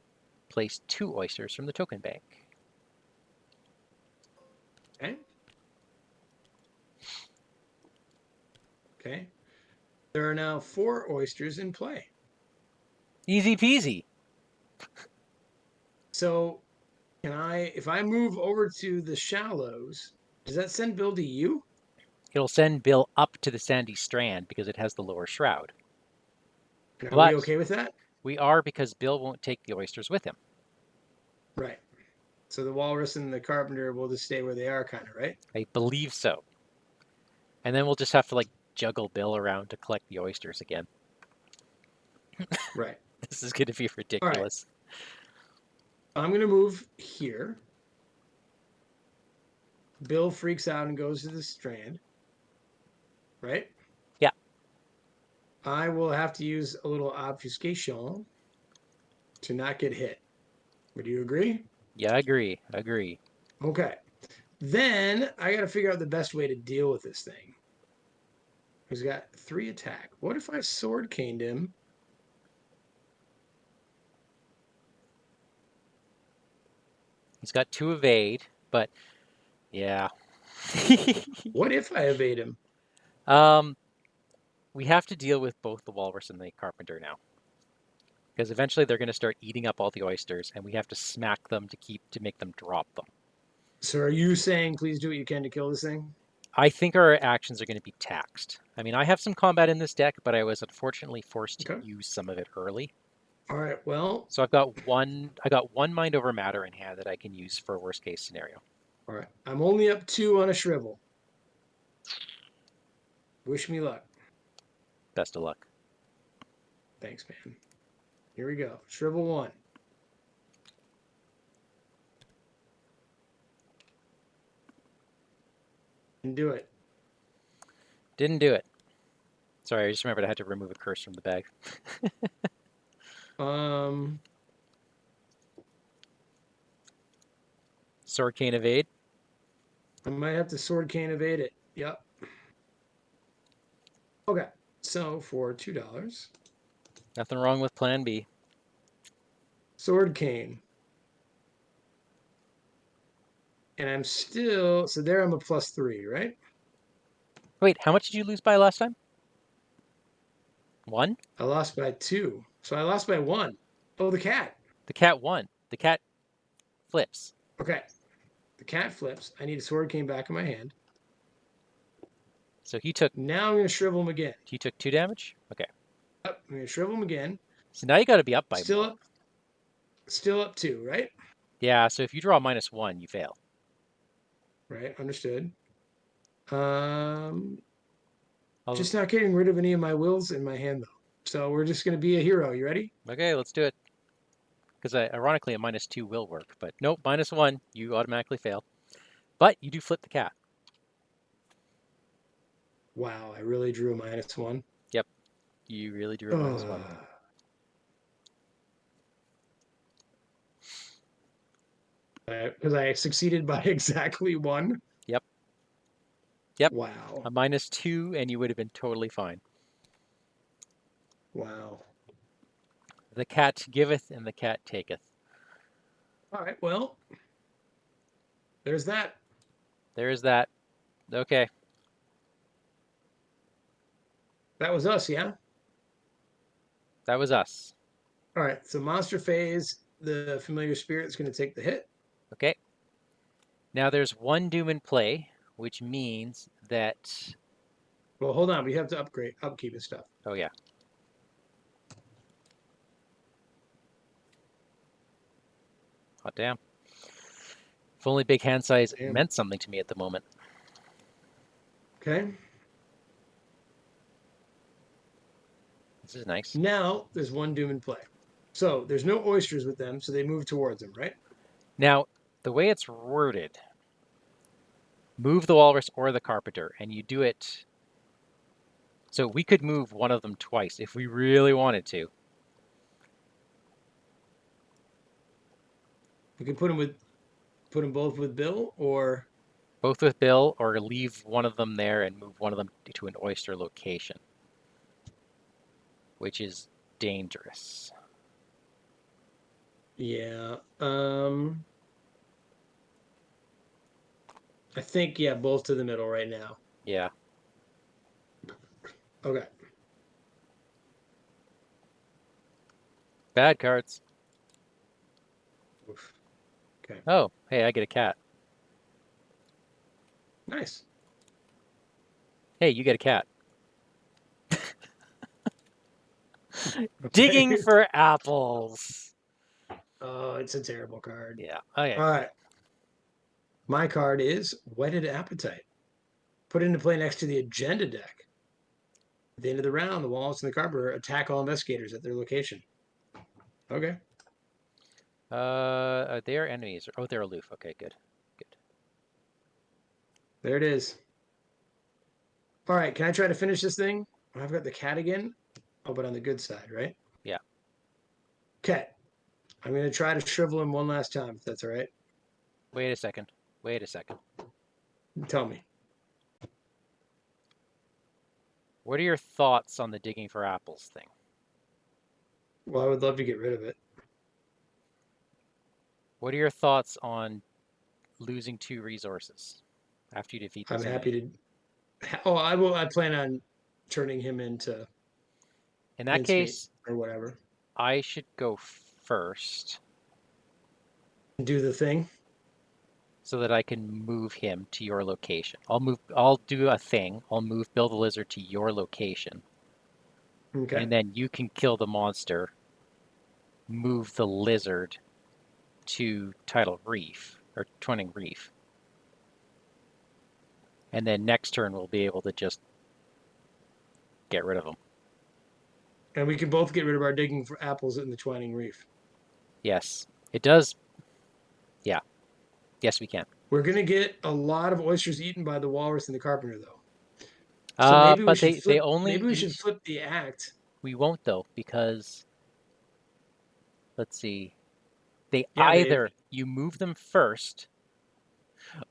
A: place 2 oysters from the token bank.
B: Okay. Okay. There are now 4 oysters in play.
A: Easy peasy.
B: So, if I move over to the shallows, does that send Bill to you?
A: It'll send Bill up to the Sandy Strand because it has the lower shroud.
B: And are
A: But
B: we okay with that?
A: we are, because Bill won't take the oysters with him.
B: Right. So the Walrus and the Carpenter will just stay where they are, kind of, right?
A: I believe so. And then we'll just have to juggle Bill around to collect the oysters again.
B: Right.
A: This is going to be ridiculous.
B: All right. I'm going to move here. Bill freaks out and goes to the strand. Right?
A: Yeah.
B: I will have to use a little obfuscation to not get hit. Would you agree?
A: Yeah, I agree.
B: Okay. Then I got to figure out the best way to deal with this thing. He's got 3 attack. What if I sword caned him?
A: He's got 2 evade, but yeah.
B: What if I evade him?
A: We have to deal with both the Walrus and the Carpenter now. Because eventually they're going to start eating up all the oysters, and we have to smack them to make them drop them.
B: So are you saying please do what you can to kill this thing?
A: I think our actions are going to be taxed. I mean, I have some combat in this deck, but I was unfortunately forced to use some of it early.
B: All right, well.
A: So I got one mind over matter in hand that I can use for a worst case scenario.
B: All right. I'm only up 2 on a shrivel. Wish me luck.
A: Best of luck.
B: Thanks, man. Here we go. Shrivel 1. And do it.
A: Didn't do it. Sorry, I just remembered I had to remove a curse from the bag. Sword Cane Evade.
B: I might have to Sword Cane evade it. Yep. Okay. So for $2,
A: Nothing wrong with Plan B.
B: Sword Cane. And I'm still, so there I'm a +3, right?
A: Wait, how much did you lose by last time? 1?
B: I lost by 2. So I lost by 1. Oh, the cat.
A: The cat won. The cat flips.
B: Okay. The cat flips. I need a Sword Cane back in my hand.
A: So he took
B: Now I'm going to shrivel him again.
A: 2 damage? Okay.
B: Yep, I'm going to shrivel him again.
A: So now you got to be up by
B: Still
A: more.
B: up. Still up 2, right?
A: Yeah, so if you draw -1, you fail.
B: Right, understood. Just
A: I'll,
B: not getting rid of any of my wills in my hand, though. So we're just going to be a hero. You ready?
A: okay, let's do it. Because ironically, a -2 will work. But nope, -1, you automatically fail. But you do flip the cat.
B: Wow, I really drew a -1.
A: Yep, you really drew a -1.
B: Because I succeeded by exactly 1.
A: Yep. Yep.
B: Wow.
A: A -2, and you would have been totally fine.
B: Wow.
A: The cat giveth and the cat taketh.
B: All right, well, there's that.
A: There is that. Okay.
B: That was us, yeah?
A: That was us.
B: All right, so monster phase, the familiar spirit's going to take the hit.
A: Okay. Now there's 1 doom in play, which means that...
B: Well, hold on. We have to upkeep and stuff.
A: Oh, yeah. Hot damn. If only big hand size meant something to me at the moment.
B: Okay.
A: This is nice.
B: Now there's 1 doom in play. So there's no oysters with them, so they move towards them, right?
A: Now, the way it's worded, move the Walrus or the Carpenter, and you do it... So we could move one of them twice if we really wanted to.
B: We could put them both with Bill, or
A: Both with Bill, or leave one of them there and move one of them to an oyster location, which is dangerous.
B: yeah. I think both to the middle right now.
A: Yeah.
B: Okay.
A: Bad cards.
B: Oof. Okay.
A: Oh, hey, I get a cat.
B: Nice.
A: Hey, you get a cat.
B: Okay.
A: Digging for apples.
B: Oh, it's a terrible card.
A: Yeah. Okay.
B: All right. My card is Whetted Appetite. Put it into play next to the agenda deck. At the end of the round, the Walrus and the Carpenter attack all investigators at their location. Okay.
A: They are enemies. Oh, they're aloof. Okay, good. Good.
B: There it is. All right. Can I try to finish this thing? I've got the cat again. Oh, but on the good side, right?
A: Yeah.
B: Okay. I'm going to try to shrivel him one last time, if that's all right.
A: Wait a second. Wait a second.
B: Tell me.
A: What are your thoughts on the digging for apples thing?
B: Well, I would love to get rid of it.
A: What are your thoughts on losing 2 resources after you defeat this
B: I'm
A: enemy?
B: happy to. Oh, I will. I plan on turning him into.
A: In that case,
B: or whatever.
A: I should go first.
B: Do the thing.
A: So that I can move him to your location. I'll do a thing. I'll move Bill the Lizard to your location.
B: Okay.
A: And then you can kill the monster, move the lizard to Tidal Reef, or Twining Reef. And then next turn we'll be able to just get rid of him.
B: And we can both get rid of our digging for apples in the Twining Reef.
A: Yes, it does. Yeah. Yes, we can.
B: We're going to get a lot of oysters eaten by the walrus and the carpenter, though. So maybe we
A: But
B: should
A: they
B: flip.
A: only
B: Maybe we should
A: eat.
B: flip the act.
A: We won't though, because let's see. They
B: Yeah, they.
A: either you move them first.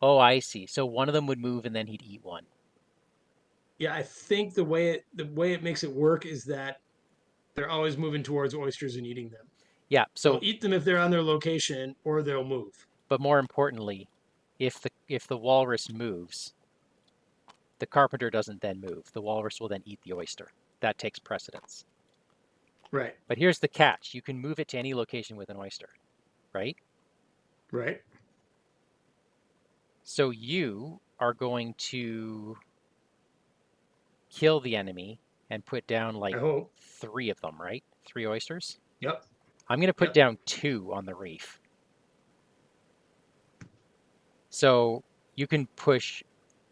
A: Oh, I see. So one of them would move and then he'd eat one.
B: Yeah, I think the way it makes it work is that they're always moving towards oysters and eating them.
A: Yeah.
B: They'll
A: So,
B: eat them if they're on their location, or they'll move.
A: but more importantly, if the walrus moves, the carpenter doesn't then move. The walrus will then eat the oyster. That takes precedence.
B: Right.
A: But here's the catch: you can move it to any location with an oyster, right?
B: Right.
A: So you are going to kill the enemy and put down like
B: I hope.
A: 3 of them, right? 3 oysters.
B: Yep.
A: I'm going to put
B: Yep.
A: down 2 on the reef. So you can push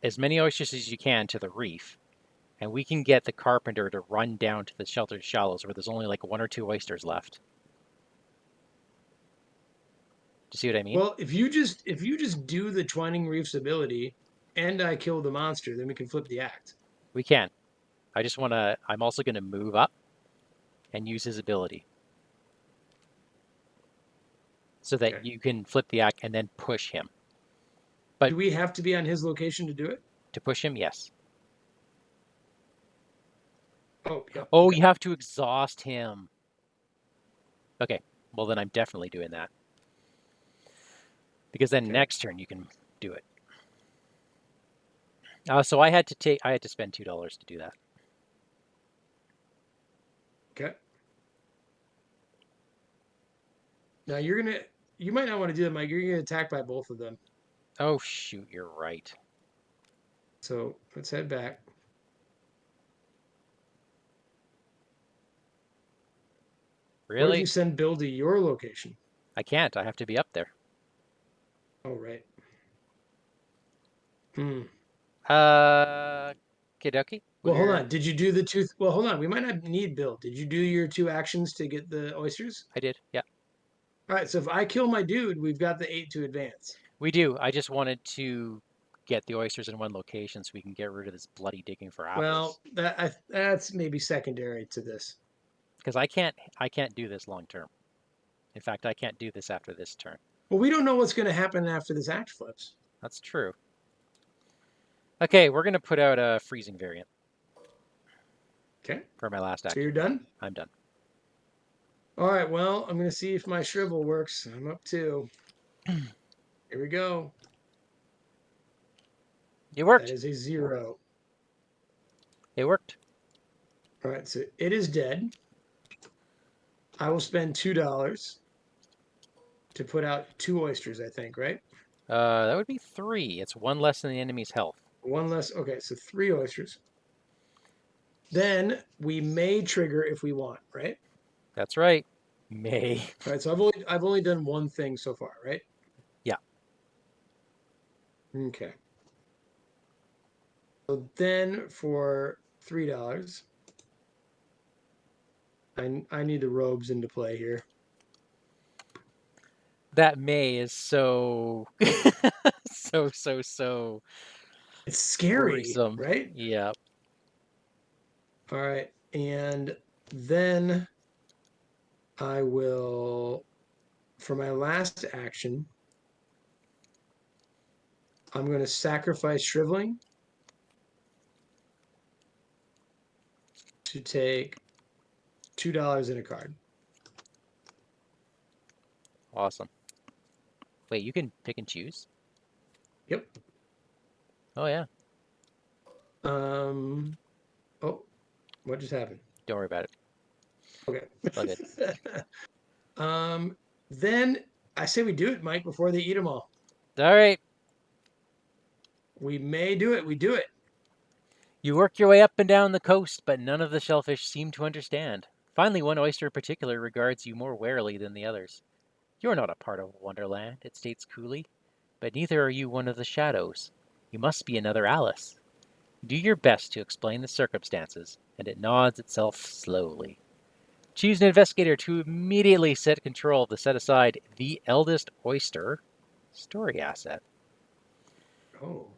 A: as many oysters as you can to the reef, and we can get the carpenter to run down to the sheltered shallows where there's only like 1 or 2 oysters left. Do you see what I mean?
B: Well, if you just do the Twining Reef's ability, and I kill the monster, then we can flip the act.
A: We can. I'm also going to move up and use his ability so that
B: Okay.
A: you can flip the act and then push him. But
B: do we have to be on his location to do it?
A: to push him, yes.
B: Oh, yep.
A: Oh,
B: Okay.
A: you have to exhaust him. Okay, well then I'm definitely doing that. Because then
B: Okay.
A: next turn you can do it. So I had to spend $2 to do that.
B: Okay. Now you might not want to do that, Mike. You're gonna get attacked by both of them.
A: Oh shoot, you're right.
B: So let's head back. What if
A: Really?
B: you send Bill to your location?
A: I can't. I have to be up there.
B: Oh, right. Hmm.
A: Kidoki?
B: Well, hold on. Did you do the two? Well, hold on. We might not need Bill. Did you do your 2 actions to get the oysters?
A: I did, yeah.
B: All right. So if I kill my dude, we've got the 8 to advance.
A: We do. I just wanted to get the oysters in one location so we can get rid of this bloody digging for apples.
B: Well, that's maybe secondary to this.
A: Because I can't do this long term. In fact, I can't do this after this turn.
B: Well, we don't know what's going to happen after this act flips.
A: That's true. Okay, we're going to put out a freezing variant.
B: Okay.
A: For my last action.
B: So you're done?
A: I'm done.
B: All right. Well, I'm going to see if my shrivel works. I'm up 2. Here we go.
A: It worked.
B: That is a 0.
A: It worked.
B: All right. So it is dead. I will spend $2 to put out 2 oysters, I think, right?
A: That would be 3. It's 1 less than the enemy's health.
B: 1 less. Okay, so 3 oysters. Then we may trigger if we want, right?
A: That's right. May.
B: All right. So I've only done 1 thing so far, right?
A: Yeah.
B: Okay. So then for $3, I need the robes into play here.
A: That May is so so
B: It's scary,
A: worrisome.
B: right?
A: Yeah.
B: All right. And then I will, for my last action, I'm going to sacrifice shriveling to take $2 in a card.
A: Awesome. Wait, you can pick and choose?
B: Yep.
A: Oh yeah.
B: Oh, what just happened?
A: Don't worry about it.
B: Okay.
A: All good.
B: Then I say we do it, Mike, before they eat them all.
A: All right.
B: We may do it. We do it.
A: You work your way up and down the coast, but none of the shellfish seem to understand. Finally, one oyster in particular regards you more warily than the others. You're not a part of Wonderland, it states coolly, but neither are you one of the shadows. You must be another Alice. Do your best to explain the circumstances, and it nods itself slowly. Choose an investigator to immediately set control of the set aside the eldest oyster story asset.
B: Oh.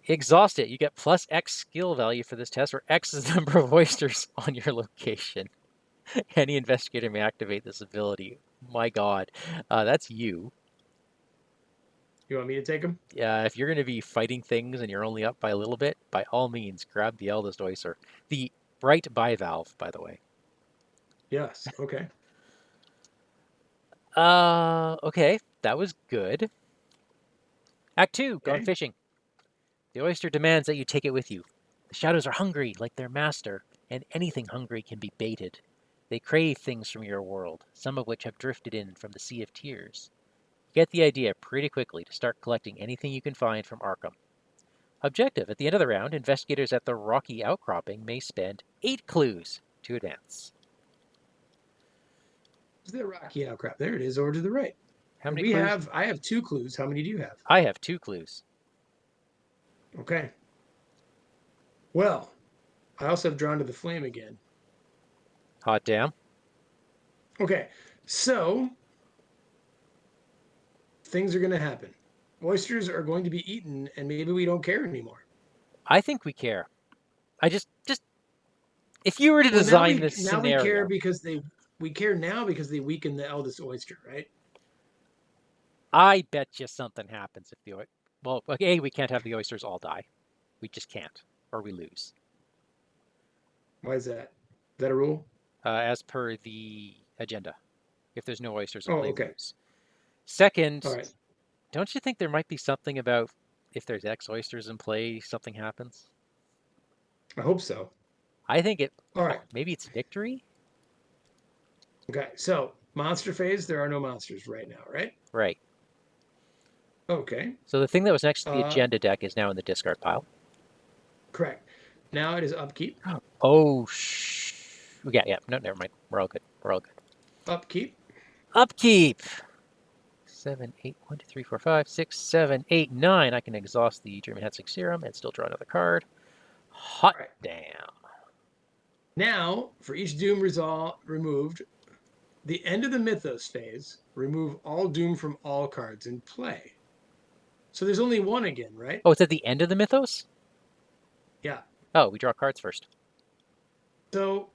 A: Exhaust it. You get plus X skill value for this test, where X is the number of oysters on your location. Any investigator may activate this ability. My God, that's you.
B: You want me to take them?
A: If you're going to be fighting things and you're only up by a little bit, by all means, grab the eldest oyster. The bright bivalve, by the way.
B: Yes. Okay.
A: Okay, that was good. Act 2, gone
B: Okay.
A: fishing. The oyster demands that you take it with you. The shadows are hungry, like their master, and anything hungry can be baited. They crave things from your world, some of which have drifted in from the Sea of Tears. You get the idea pretty quickly to start collecting anything you can find from Arkham. Objective: at the end of the round, investigators at the Rocky Outcropping may spend 8 clues to advance.
B: Is the rocky outcrop? There it is, over to the right.
A: How
B: And
A: many clues?
B: I have 2 clues. How many do you have?
A: I have 2 clues.
B: Okay. Well, I also have drawn to the flame again.
A: Hot damn.
B: Okay. So things are going to happen. Oysters are going to be eaten, and maybe we don't care anymore.
A: I think we care. I just if you were to
B: Well,
A: design this
B: now we care
A: scenario,
B: because we care now because they weaken the eldest oyster, right?
A: I bet you something happens if the well, okay, we can't have the oysters all die. We just can't, or we lose.
B: Why is that? Is that a rule?
A: As per the agenda. If there's no oysters in
B: Oh,
A: play, we
B: okay.
A: lose. Second,
B: All right.
A: don't you think there might be something about if there's X oysters in play, something happens?
B: I hope so.
A: I think
B: All right.
A: maybe it's victory?
B: Okay. So monster phase, there are no monsters right now, right?
A: Right.
B: Okay.
A: So the thing that was next to the
B: Uh,
A: agenda deck is now in the discard pile.
B: correct. Now it is upkeep.
A: Oh, yeah. No, never mind. We're all good. We're all good.
B: Upkeep.
A: Upkeep. 7, 8, 1, 2, 3, 4, 5, 6, 7, 8, 9. I can exhaust the Dreaming Hexing Serum and still draw another card. Hot
B: All right.
A: damn.
B: Now, for each doom resolve removed, the end of the Mythos phase, remove all doom from all cards in play. So there's only one again, right?
A: Oh, it's at the end of the Mythos?
B: Yeah.
A: Oh, we draw cards first.
B: So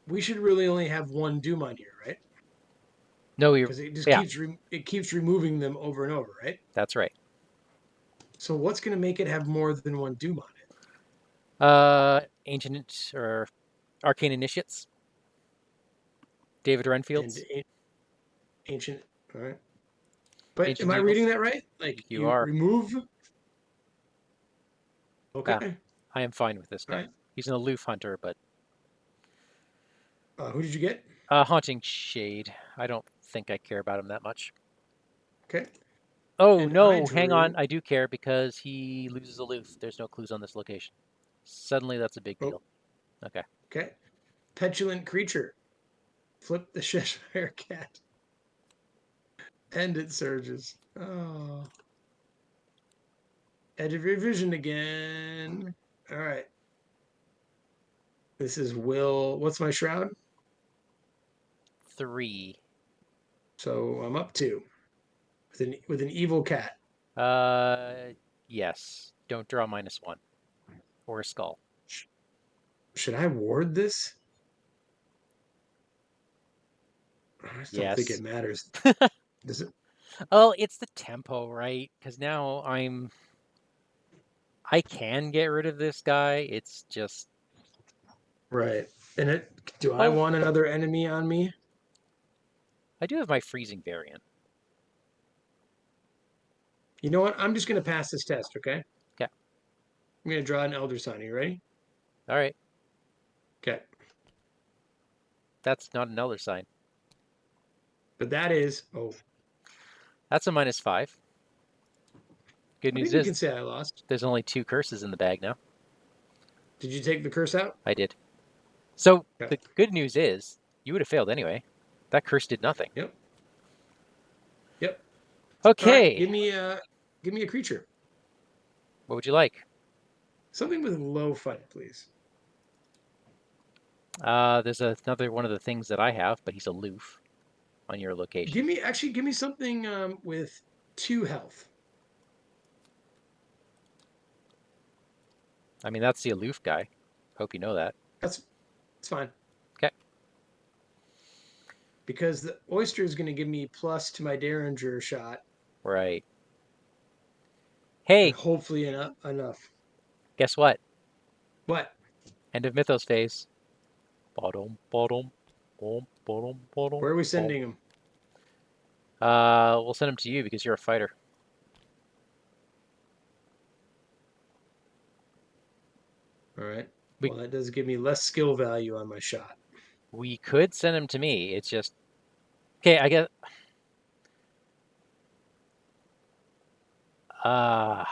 B: we should really only have one doom on here, right?
A: No,
B: Because it just
A: yeah,
B: keeps removing them over and over, right?
A: that's right.
B: So what's going to make it have more than one doom on it?
A: Ancient or Arcane Initiates. David
B: And
A: Renfield's.
B: ancient, all right. But am
A: Ancient
B: I reading
A: Evils.
B: that right? Like
A: You
B: you
A: are.
B: remove?
A: Yeah,
B: Okay.
A: I am fine with this
B: All
A: guy.
B: right.
A: He's an aloof hunter, but
B: Who did you get?
A: Haunting Shade. I don't think I care about him that much.
B: Okay.
A: Oh,
B: And I
A: no, hang on.
B: drew.
A: I do care because he loses aloof. There's no clues on this location. Suddenly, that's a big
B: Oh,
A: deal. Okay.
B: okay. Petulant creature. Flip the Cheshire cat. And it surges. Oh. Edge of your vision again. All right. This is Will. What's my shroud?
A: 3.
B: So I'm up 2 with an evil cat.
A: Yes. Don't draw -1 or a skull.
B: Should I ward this? I just don't think it
A: Yes.
B: matters. Does it?
A: Oh, it's the tempo, right? Because now I can get rid of this guy. It's just,
B: Right. And it. Do I
A: oh,
B: want another enemy on me?
A: I do have my freezing variant.
B: You know what? I'm just gonna pass this test. Okay.
A: Okay.
B: I'm gonna draw an Elder Sign. Are you ready?
A: All right.
B: Okay.
A: That's not an Elder Sign.
B: But that is. Oh.
A: That's a -5. Good
B: I
A: news
B: think we
A: is
B: can say I lost.
A: there's only 2 curses in the bag now.
B: Did you take the curse out?
A: I did. So
B: Okay.
A: the good news is you would have failed anyway. That curse did nothing.
B: Yep. Yep. All right.
A: Okay.
B: Give me a creature.
A: What would you like?
B: Something with low fight, please.
A: There's another one of the things that I have, but he's aloof on your location.
B: Give me something with 2 health.
A: I mean, that's the aloof guy. Hope you know that.
B: It's fine.
A: Okay.
B: Because the oyster is going to give me plus to my Derringer shot,
A: Right.
B: and
A: Hey,
B: hopefully enough.
A: guess what?
B: What?
A: End of Mythos phase. Bottom, bottom, bottom, bottom, bottom,
B: Where are we
A: bottom.
B: sending him?
A: We'll send him to you because you're a fighter.
B: All right.
A: We
B: Well, that does give me less skill value on my shot.
A: we could send him to me. It's just okay. I guess. Uh,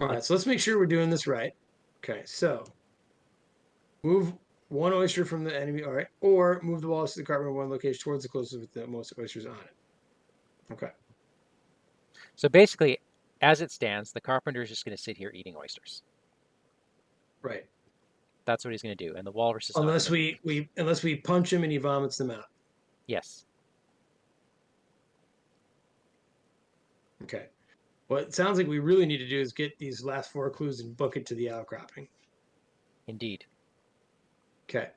B: All right. So let's make sure we're doing this right. Okay. So move 1 oyster from the enemy. All right. Or move the walls to the carpet in 1 location towards the closest with the most oysters on it. Okay.
A: so basically, as it stands, the carpenter is just going to sit here eating oysters.
B: Right.
A: That's what he's going to do, and the walrus is not going
B: Unless
A: to move.
B: unless we punch him and he vomits them out.
A: Yes,
B: Okay. What it sounds like we really need to do is get these last 4 clues and book it to the outcropping.
A: indeed.
B: Okay.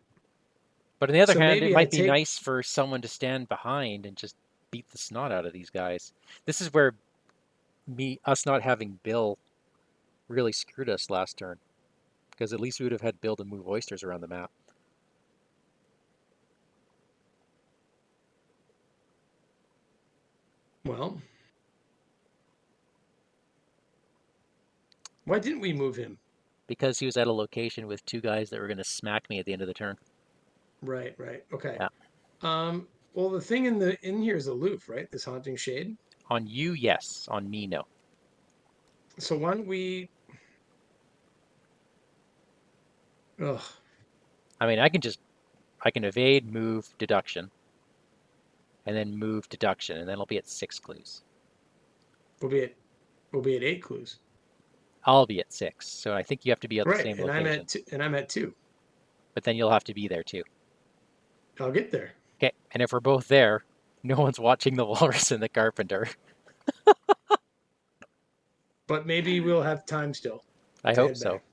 A: But on the other
B: So
A: hand, it
B: maybe I
A: might be
B: take.
A: nice for someone to stand behind and just beat the snot out of these guys. This is where us not having Bill really screwed us last turn, because at least we would have had Bill to move oysters around the map.
B: Well, why didn't we move him?
A: Because he was at a location with 2 guys that were going to smack me at the end of the turn.
B: Right, right. Okay.
A: Yeah.
B: Well, the thing in here is aloof, right? This haunting shade.
A: On you, yes. On me, no.
B: So why don't we? Ugh.
A: I mean, I can evade, move, deduction, and then move deduction, and then I'll be at 6 clues.
B: We'll be at 8 clues.
A: I'll be at 6, so I think you have to be at the
B: Right,
A: same
B: and
A: location.
B: I'm at 2.
A: But then you'll have to be there too.
B: I'll get there.
A: Okay, and if we're both there, no one's watching the walrus and the carpenter.
B: But maybe we'll have time still
A: I
B: to
A: hope
B: head
A: so.
B: back.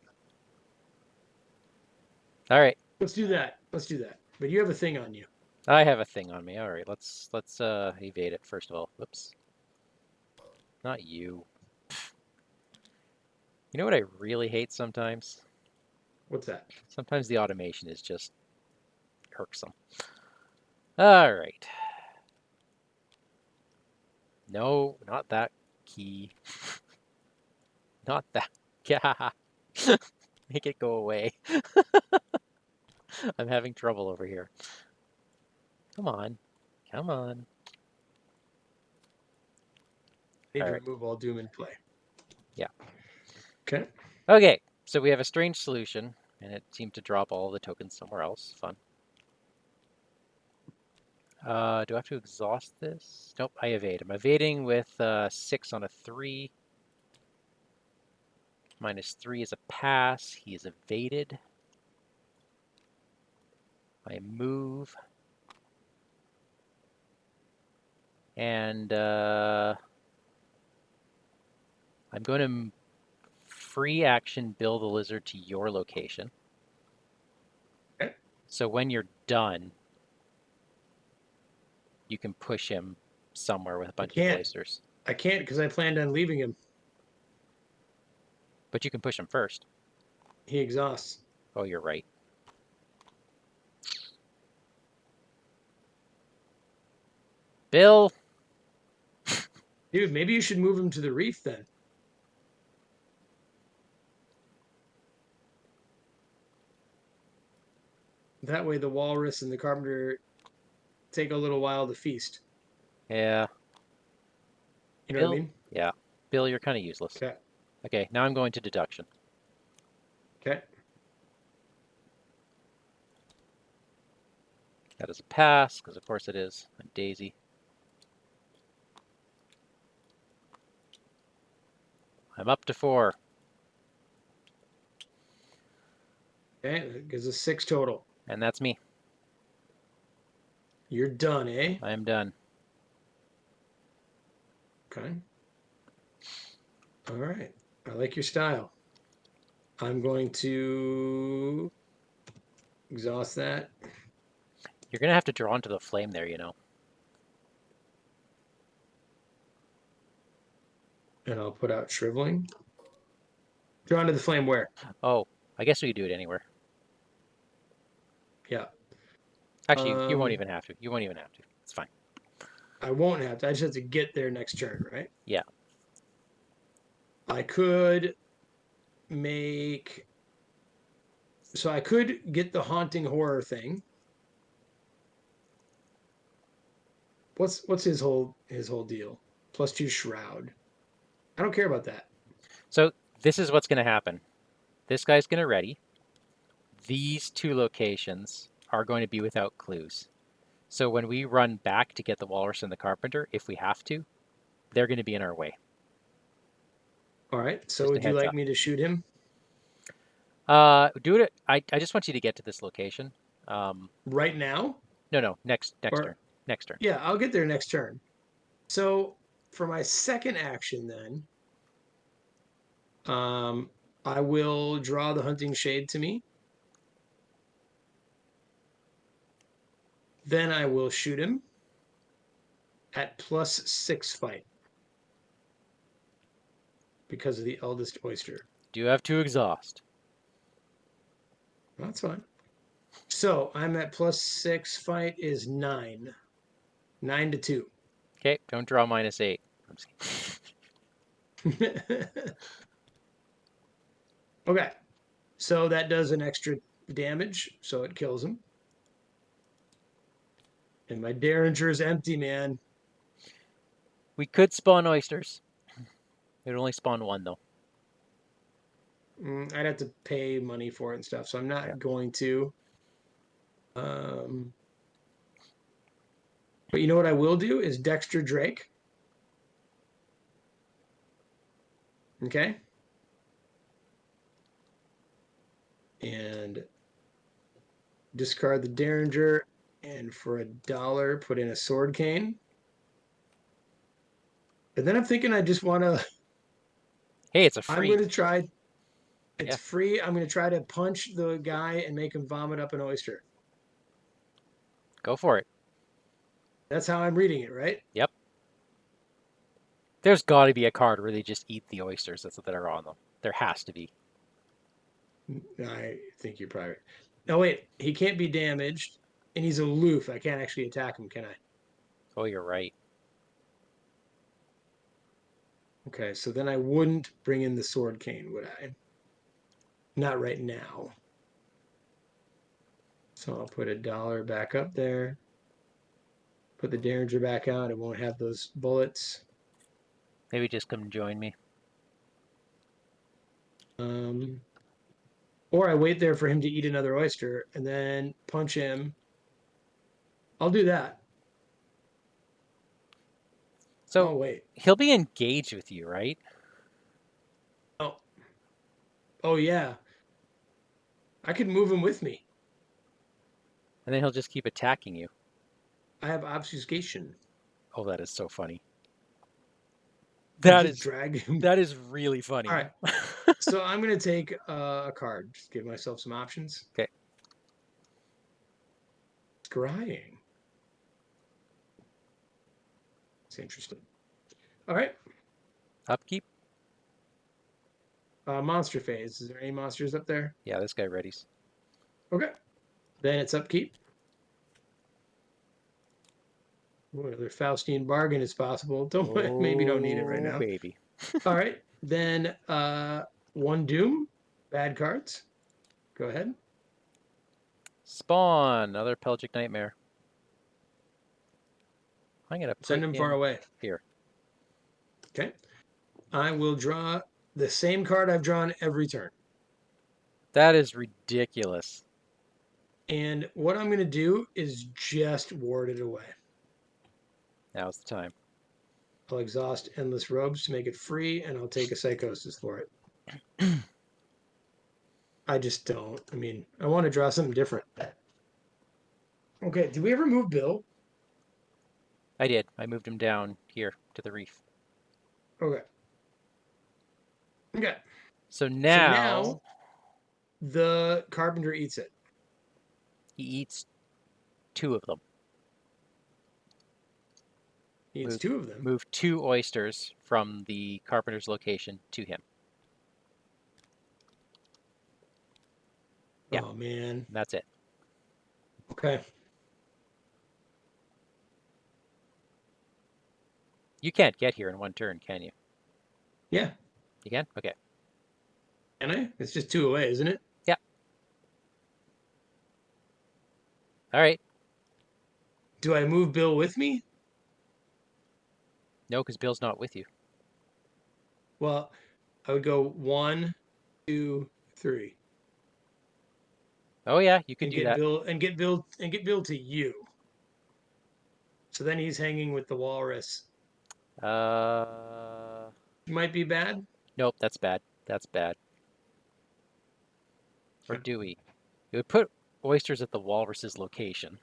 A: All right,
B: Let's do that. Let's do that. But you have a thing on you.
A: I have a thing on me. All right, let's evade it first of all. Whoops, not you. You know what I really hate sometimes?
B: What's that?
A: Sometimes the automation is just irksome. All right. No, not that key. Not that. Yeah. Make it go away. I'm having trouble over here. Come on. Come on.
B: I need
A: All
B: to
A: right.
B: remove all doom in play.
A: Yeah.
B: Okay.
A: Okay, so we have a strange solution, and it seemed to drop all the tokens somewhere else. Fun. Do I have to exhaust this? Nope, I evade. I'm evading with 6 on a 3. -3 is a pass. He is evaded. I move. And I'm going to free action build a lizard to your location.
B: Okay.
A: So when you're done, you can push him somewhere with a bunch of oysters.
B: I can't because I planned on leaving him.
A: But you can push him first.
B: He exhausts.
A: Oh, you're right. Bill!
B: Dude, maybe you should move him to the reef then. That way the walrus and the carpenter take a little while to feast.
A: Yeah.
B: You know
A: Bill?
B: what I mean?
A: Yeah. Bill, you're kind of useless.
B: Okay.
A: Okay, now I'm going to deduction.
B: Okay.
A: That is a pass, because of course it is. I'm Daisy. I'm up to 4.
B: Okay. That gives us 6 total.
A: And that's me.
B: You're done, eh?
A: I am done.
B: Okay. All right. I like your style. I'm going to exhaust that.
A: You're going to have to draw into the flame there, you know.
B: And I'll put out Shriveling. Draw into the flame where?
A: Oh, I guess we could do it anywhere.
B: Yeah.
A: Actually, you won't even have to. You won't even have to. It's fine.
B: I won't have to. I just have to get there next turn, right?
A: Yeah.
B: I could make... So I could get the haunting horror thing. What's his whole deal? +2 shroud. I don't care about that.
A: So this is what's going to happen. This guy's going to ready. These two locations are going to be without clues. So when we run back to get the Walrus and the Carpenter, if we have to, they're going to be in our way.
B: All right. So
A: Just a
B: would you
A: heads
B: like
A: up.
B: me to shoot him
A: Do it. I just want you to get to this location.
B: right now?
A: No, next
B: Or
A: turn. Next turn.
B: yeah, I'll get there next turn. So for my second action, then, I will draw the Hunting Shade to me. Then I will shoot him at +6 fight because of the Eldest Oyster.
A: Do you have to exhaust?
B: That's fine. So I'm at +6 fight is 9. 9 to 2.
A: Okay, don't draw -8. I'm just kidding.
B: Okay. So that does an extra damage, so it kills him. And my Derringer's empty, man.
A: We could spawn oysters. It would only spawn one, though.
B: I'd have to pay money for it and stuff, so I'm not
A: Yeah.
B: going to. But you know what I will do is Dexter Drake. Okay. And discard the Derringer, and for $1, put in a Sword Cane. And then I'm thinking I just want to.
A: Hey, it's a
B: I'm
A: free.
B: going to try. It's
A: Yeah.
B: free. I'm going to try to punch the guy and make him vomit up an oyster.
A: Go for it.
B: That's how I'm reading it, right?
A: Yep. There's got to be a card where they just eat the oysters that are on them. There has to be.
B: I think you're probably right. No, wait. He can't be damaged, and he's aloof. I can't actually attack him, can I?
A: Oh, you're right.
B: Okay, so then I wouldn't bring in the Sword Cane, would I? Not right now. So I'll put $1 back up there. Put the Derringer back out. It won't have those bullets.
A: Maybe just come join me.
B: Or I wait there for him to eat another oyster and then punch him. I'll do that.
A: So
B: Oh, wait.
A: he'll be engaged with you, right?
B: Oh, yeah. I could move him with me.
A: And then he'll just keep attacking you.
B: I have obfuscation.
A: Oh, that is so funny.
B: That is drag him.
A: That is really funny.
B: All right. So I'm going to take a card. Just give myself some options.
A: Okay.
B: Scrying. It's interesting. All right.
A: Upkeep?
B: Monster phase. Is there any monsters up there?
A: Yeah, this guy readies.
B: Okay. Then it's upkeep. Another Faustian bargain is possible. Maybe don't need it right now.
A: Baby.
B: All right. Then one Doom. Bad cards. Go ahead.
A: Spawn, another Pelagic Nightmare. I'm going to
B: Send him far away.
A: Here.
B: Okay. I will draw the same card I've drawn every turn.
A: That is ridiculous.
B: And what I'm going to do is just ward it away.
A: Now's the time.
B: I'll exhaust Endless Robes to make it free, and I'll take a Psychosis for it. I just don't. I mean, I want to draw something different. Okay, did we ever move Bill?
A: I did. I moved him down here to the reef.
B: Okay. Okay.
A: So
B: So
A: now
B: now the carpenter eats it.
A: he eats 2 of them.
B: He eats
A: Move,
B: 2 of them.
A: move 2 oysters from the carpenter's location to him. Yeah,
B: Oh man.
A: that's it.
B: Okay.
A: You can't get here in 1 turn, can you?
B: Yeah.
A: You can? Okay.
B: Can I? It's just 2 away, isn't it?
A: Yeah. All right.
B: Do I move Bill with me?
A: No, because Bill's not with you.
B: Well, I would go 1, 2, 3,
A: Oh yeah, you could
B: and
A: do
B: get
A: that.
B: Bill to you. So then he's hanging with the walrus.
A: Uh,
B: Might be bad.
A: nope, that's bad. That's bad. Or
B: Okay.
A: do we? We would put oysters at the walrus's location.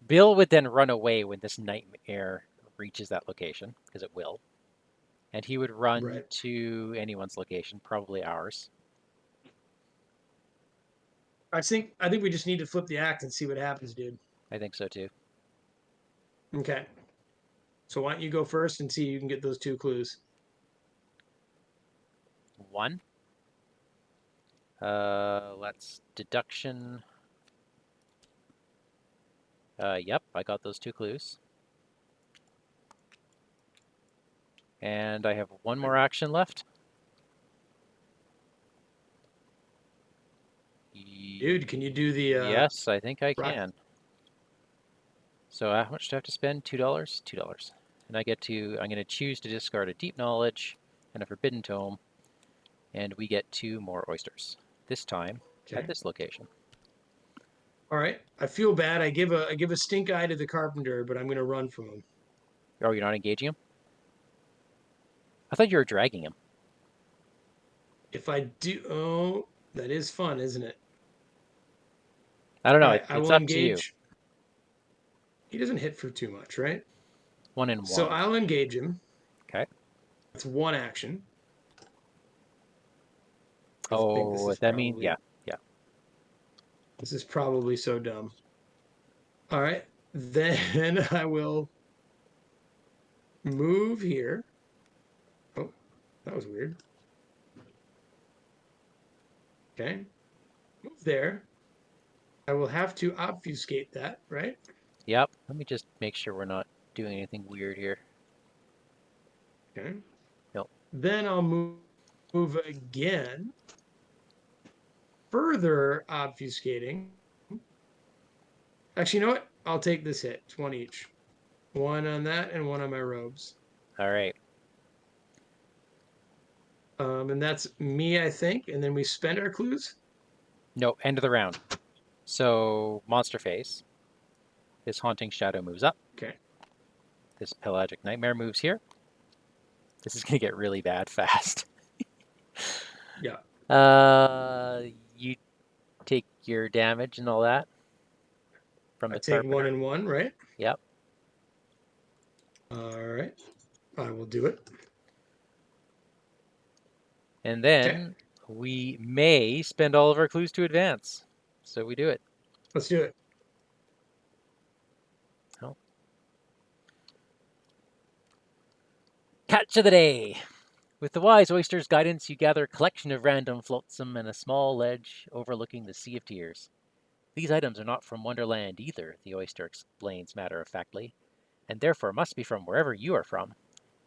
A: Bill would then run away when this nightmare reaches that location, because it will. And he would run
B: Right.
A: to anyone's location, probably ours.
B: I think we just need to flip the act and see what happens, dude.
A: I think so too.
B: Okay. So why don't you go first and see if you can get those 2 clues?
A: 1. Let's deduction. Yep, I got those 2 clues. And I have 1 more action left.
B: Dude, can you do the
A: Yes, I think I
B: rock?
A: can. So how much do I have to spend? $2? $2. And I'm going to choose to discard a Deep Knowledge and a Forbidden Tome, and we get 2 more oysters. This time at
B: Okay.
A: this location.
B: All right. I feel bad. I give a stink eye to the carpenter, but I'm going to run from him.
A: Oh, you're not engaging him? I thought you were dragging him.
B: If I do, oh, that is fun, isn't it?
A: I don't
B: All
A: know.
B: right, I
A: It's
B: will
A: up to you.
B: engage. He doesn't hit for too much, right?
A: 1 and
B: So
A: 1.
B: I'll engage him.
A: Okay.
B: That's 1 action. I think this
A: Oh,
B: is
A: that means,
B: probably
A: yeah.
B: this is probably so dumb. All right, then I will move here. Oh, that was weird. Okay, move there. I will have to obfuscate that, right?
A: Yep. Let me just make sure we're not doing anything weird here.
B: Okay.
A: Nope.
B: Then I'll move again, further obfuscating. Actually, you know what? I'll take this hit. It's 1 each. 1 on that and 1 on my robes.
A: All right.
B: And that's me, I think. And then we spend our clues.
A: No, end of the round. So, monster phase. This haunting shadow moves up.
B: Okay.
A: This pelagic nightmare moves here. This is going to get really bad fast.
B: Yeah.
A: You take your damage and all that from
B: I
A: the
B: take 1
A: carpenter.
B: and 1, right?
A: Yep.
B: All right. I will do it.
A: And
B: Okay.
A: then we may spend all of our clues to advance. So we do it.
B: Let's do it.
A: Oh. Catch of the day. With the wise oyster's guidance, you gather a collection of random flotsam and a small ledge overlooking the Sea of Tears. These items are not from Wonderland either, the oyster explains matter-of-factly, and therefore must be from wherever you are from.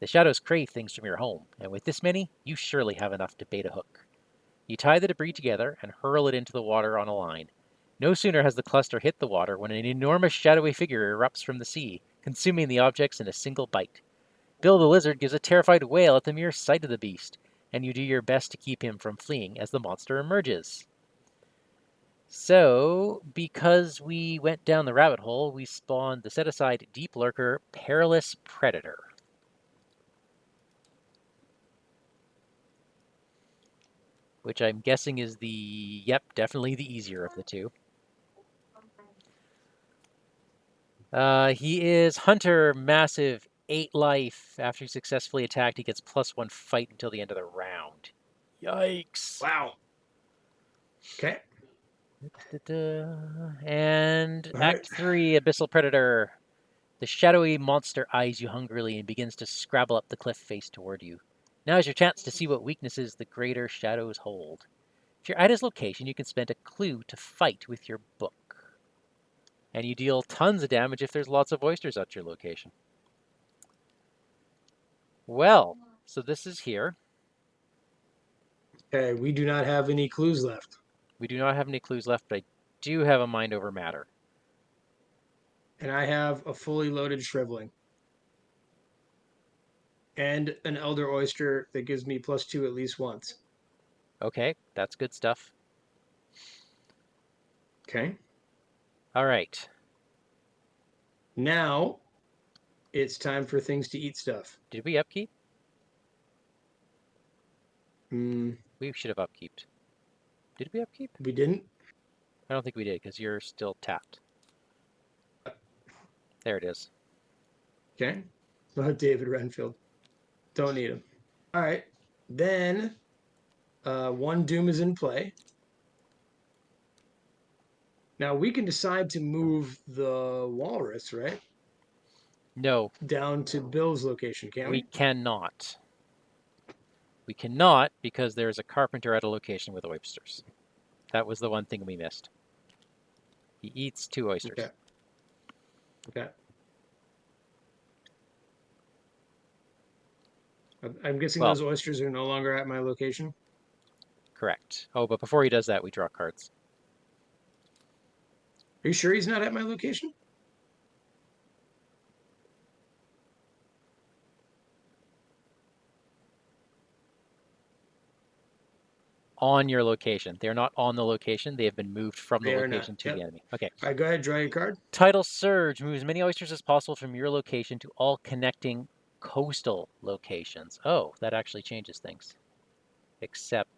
A: The shadows crave things from your home, and with this many, you surely have enough to bait a hook. You tie the debris together and hurl it into the water on a line. No sooner has the cluster hit the water when an enormous shadowy figure erupts from the sea, consuming the objects in a single bite. Bill the lizard gives a terrified wail at the mere sight of the beast, and you do your best to keep him from fleeing as the monster emerges. So, because we went down the rabbit hole, we spawned the set-aside Deep Lurker Perilous Predator. Which I'm guessing is definitely the easier of the 2. He is Hunter, massive, 8 life. After he successfully attacked, he gets +1 fight until the end of the round. Yikes.
B: Wow. Okay.
A: And
B: All right.
A: Act 3, Abyssal Predator. The shadowy monster eyes you hungrily and begins to scrabble up the cliff face toward you. Now is your chance to see what weaknesses the greater shadows hold. If you're at his location, you can spend a clue to fight with your book. And you deal tons of damage if there's lots of oysters at your location. Well, so this is here.
B: Okay, we do not have any clues left.
A: We do not have any clues left, but I do have a mind over matter.
B: And I have a fully loaded shriveling. And an elder oyster that gives me +2 at least once.
A: Okay, that's good stuff.
B: Okay.
A: All right.
B: Now it's time for things to eat stuff.
A: Did we upkeep?
B: Hmm,
A: We should have upkeeped. Did we upkeep?
B: we didn't.
A: I don't think we did because you're still tapped. There it is.
B: Okay. David Renfield. Don't need him. All right. Then one doom is in play. Now we can decide to move the walrus, right?
A: No,
B: Down to Bill's location, can't
A: we
B: we?
A: cannot. We cannot because there is a carpenter at a location with oysters. That was the one thing we missed. He eats 2 oysters.
B: Okay. Okay. I'm guessing
A: Well,
B: those oysters are no longer at my location.
A: correct. Oh, but before he does that, we draw cards.
B: Are you sure he's not at my location?
A: On your location. They're not on the location. They have been moved from the
B: They are not.
A: location to
B: Yep.
A: the enemy. Okay.
B: All right, go ahead, draw your card.
A: Tidal Surge moves as many oysters as possible from your location to all connecting coastal locations. Oh, that actually changes things. Except,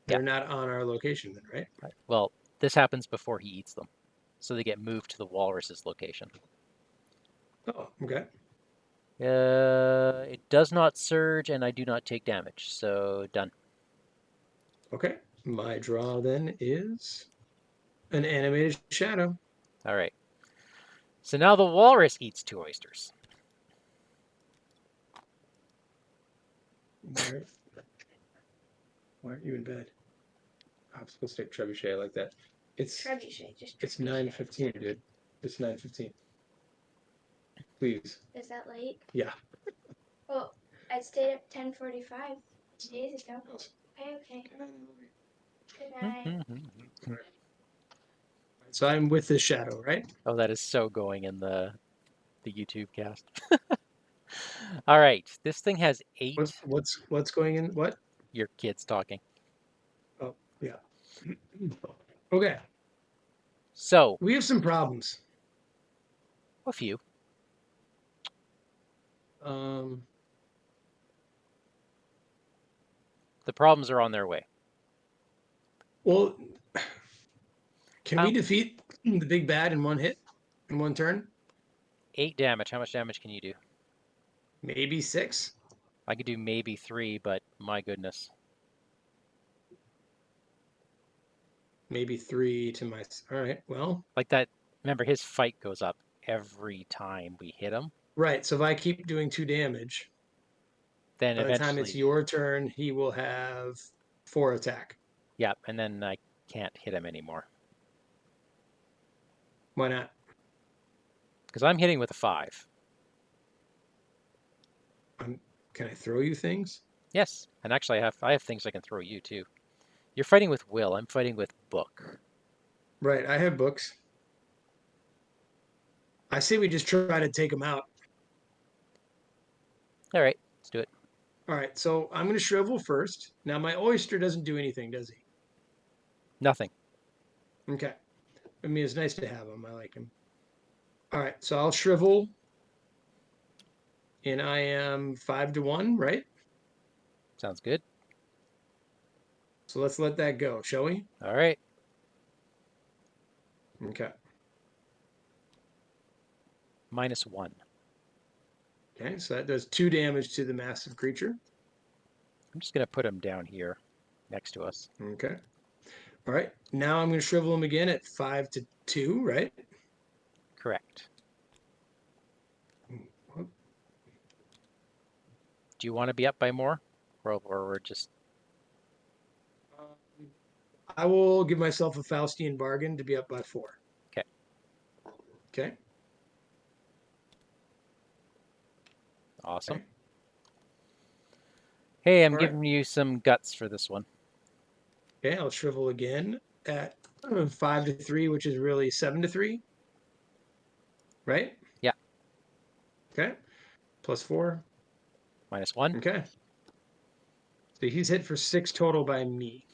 B: They're not on our location then, right?
A: well, this happens before he eats them. So they get moved to the walrus's location.
B: Oh, okay.
A: It does not surge, and I do not take damage. So done.
B: Okay. My draw then is an animated shadow.
A: All right. So now the walrus eats 2 oysters.
B: Why aren't you in bed? I'm supposed to take trebuchet like that. It's
C: Trebuchet, just
B: it's
C: trebuchet.
B: 9:15, dude. It's 9:15. Please.
C: Is that late?
B: Yeah.
C: Well, I stayed up 10:45 days ago. Okay, okay. Good night.
B: So I'm with this shadow, right?
A: Oh, that is so going in the YouTube cast. All right, this thing has 8.
B: What's going in? What?
A: Your kid's talking.
B: Oh, yeah. Okay.
A: So,
B: We have some problems.
A: a few.
B: Um,
A: The problems are on their way.
B: well, can we
A: How-
B: defeat the big bad in one hit, in one turn?
A: 8 damage. How much damage can you do?
B: Maybe 6.
A: I could do maybe 3, but my goodness.
B: Maybe 3 to my. All right. Well.
A: Like that, remember his fight goes up every time we hit him.
B: Right. So if I keep doing 2 damage,
A: Then
B: by the time it's
A: eventually,
B: your turn, he will have 4 attack.
A: yeah, and then I can't hit him anymore.
B: Why not?
A: Because I'm hitting with a 5.
B: Can I throw you things?
A: Yes, and actually I have things I can throw you too. You're fighting with will. I'm fighting with book.
B: Right. I have books. I say we just try to take him out.
A: All right, let's do it.
B: All right. So I'm going to shrivel first. Now my oyster doesn't do anything, does he?
A: Nothing.
B: Okay. I mean, it's nice to have him. I like him. All right. So I'll shrivel. And I am 5-1, right?
A: Sounds good.
B: So let's let that go, shall we?
A: All right.
B: Okay.
A: -1.
B: Okay, so that does 2 damage to the massive creature.
A: I'm just going to put him down here next to us.
B: Okay. All right. Now I'm going to shrivel him again at 5 to 2, right?
A: Correct. Do you want to be up by more? Or we're just...
B: I will give myself a Faustian bargain to be up by 4.
A: Okay.
B: Okay.
A: Awesome.
B: Okay.
A: Hey, I'm
B: All right.
A: giving you some guts for this one.
B: Okay, I'll shrivel again at 5 to 3, which is really 7 to 3. Right?
A: Yeah.
B: Okay. Plus 4.
A: -1.
B: Okay. So he's hit for 6 total by me.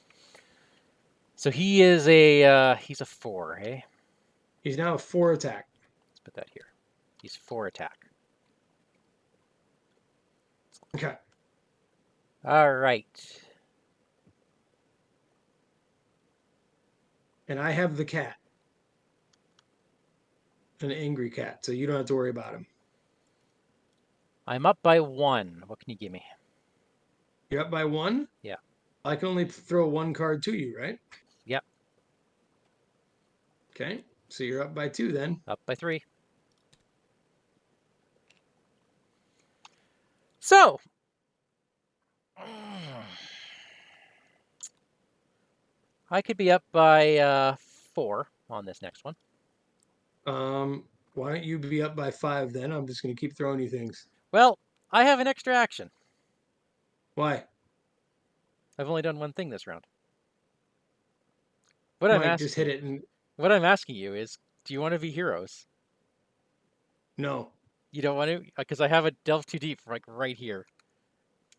A: So he is a he's a 4, hey?
B: He's now a 4 attack.
A: Let's put that here. He's 4 attack.
B: Okay.
A: All right.
B: And I have the cat. An angry cat, so you don't have to worry about him.
A: I'm up by 1. What can you give me?
B: You're up by 1?
A: Yeah.
B: I can only throw 1 card to you, right?
A: Yep.
B: Okay. So you're up by 2 then.
A: Up by 3. So, I could be up by 4 on this next one.
B: Why don't you be up by 5 then? I'm just going to keep throwing you things.
A: Well, I have an extra action.
B: Why?
A: I've only done one thing this round. What
B: Mike, just hit it and
A: What I'm asking you is, do you want to be heroes?
B: no.
A: You don't want to? Because I have a delve too deep, like right here.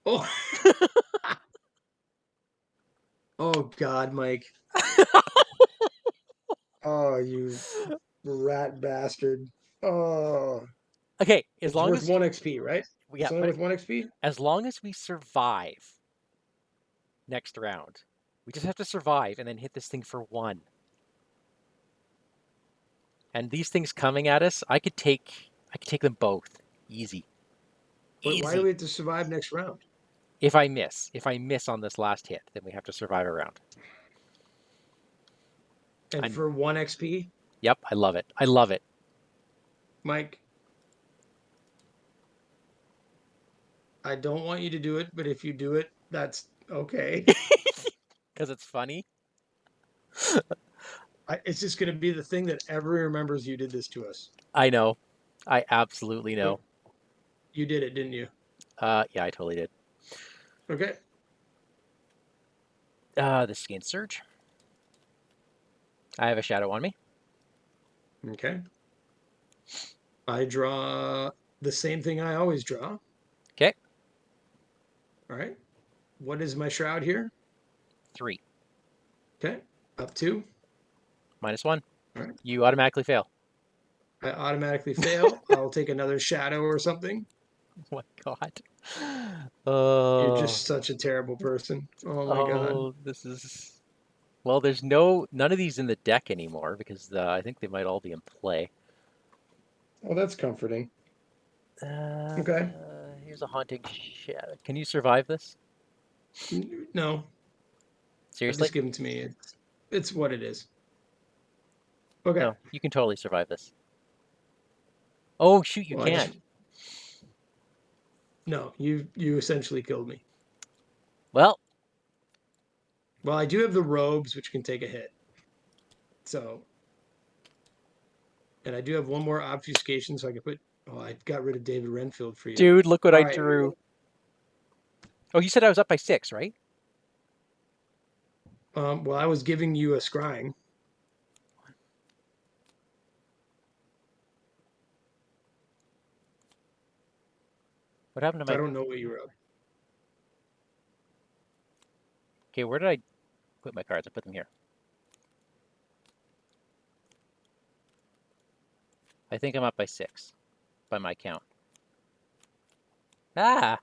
B: Oh. Oh God, Mike. Oh, you rat bastard. Oh.
A: Okay,
B: It's worth 1 XP, right?
A: Yeah,
B: it's only worth 1 XP?
A: As long as we survive next round, we just have to survive and then hit this thing for 1. And these things coming at us, I could take them both. Easy.
B: Wait, why do we have to survive next round?
A: If I miss on this last hit, then we have to survive a round.
B: And for 1 XP?
A: Yep, I love it. I love it.
B: Mike, I don't want you to do it, but if you do it, that's okay.
A: Because it's funny.
B: It's just going to be the thing that everyone remembers you did this to us.
A: I know. I absolutely know.
B: You did it, didn't you?
A: Yeah, I totally did.
B: Okay.
A: This gains surge. I have a shadow on me.
B: Okay. I draw the same thing I always draw.
A: Okay.
B: All right. What is my shroud here?
A: 3.
B: Okay. Up 2.
A: -1. All
B: right.
A: You automatically fail.
B: I automatically fail. I'll take another shadow or something.
A: Oh my God.
B: You're just such a terrible person. Oh my God.
A: This is... Well, there's none of these in the deck anymore because I think they might all be in play.
B: Oh, that's comforting. Okay.
A: Here's a haunting shadow. Can you survive this?
B: No.
A: Seriously?
B: Just give them to me. It's what it is. Okay.
A: No, you can totally survive this. Oh shoot, you can't.
B: No, you essentially killed me.
A: Well,
B: I do have the robes, which can take a hit. So, and I do have 1 more obfuscation, so I can put. Oh, I got rid of David Renfield for you.
A: Dude, look what I drew. Oh, you said I was up by 6, right?
B: Well, I was giving you a scrying.
A: What happened to my...
B: I don't know what you wrote.
A: Okay, where did I put my cards? I put them here. I think I'm up by 6, by my count. Ah!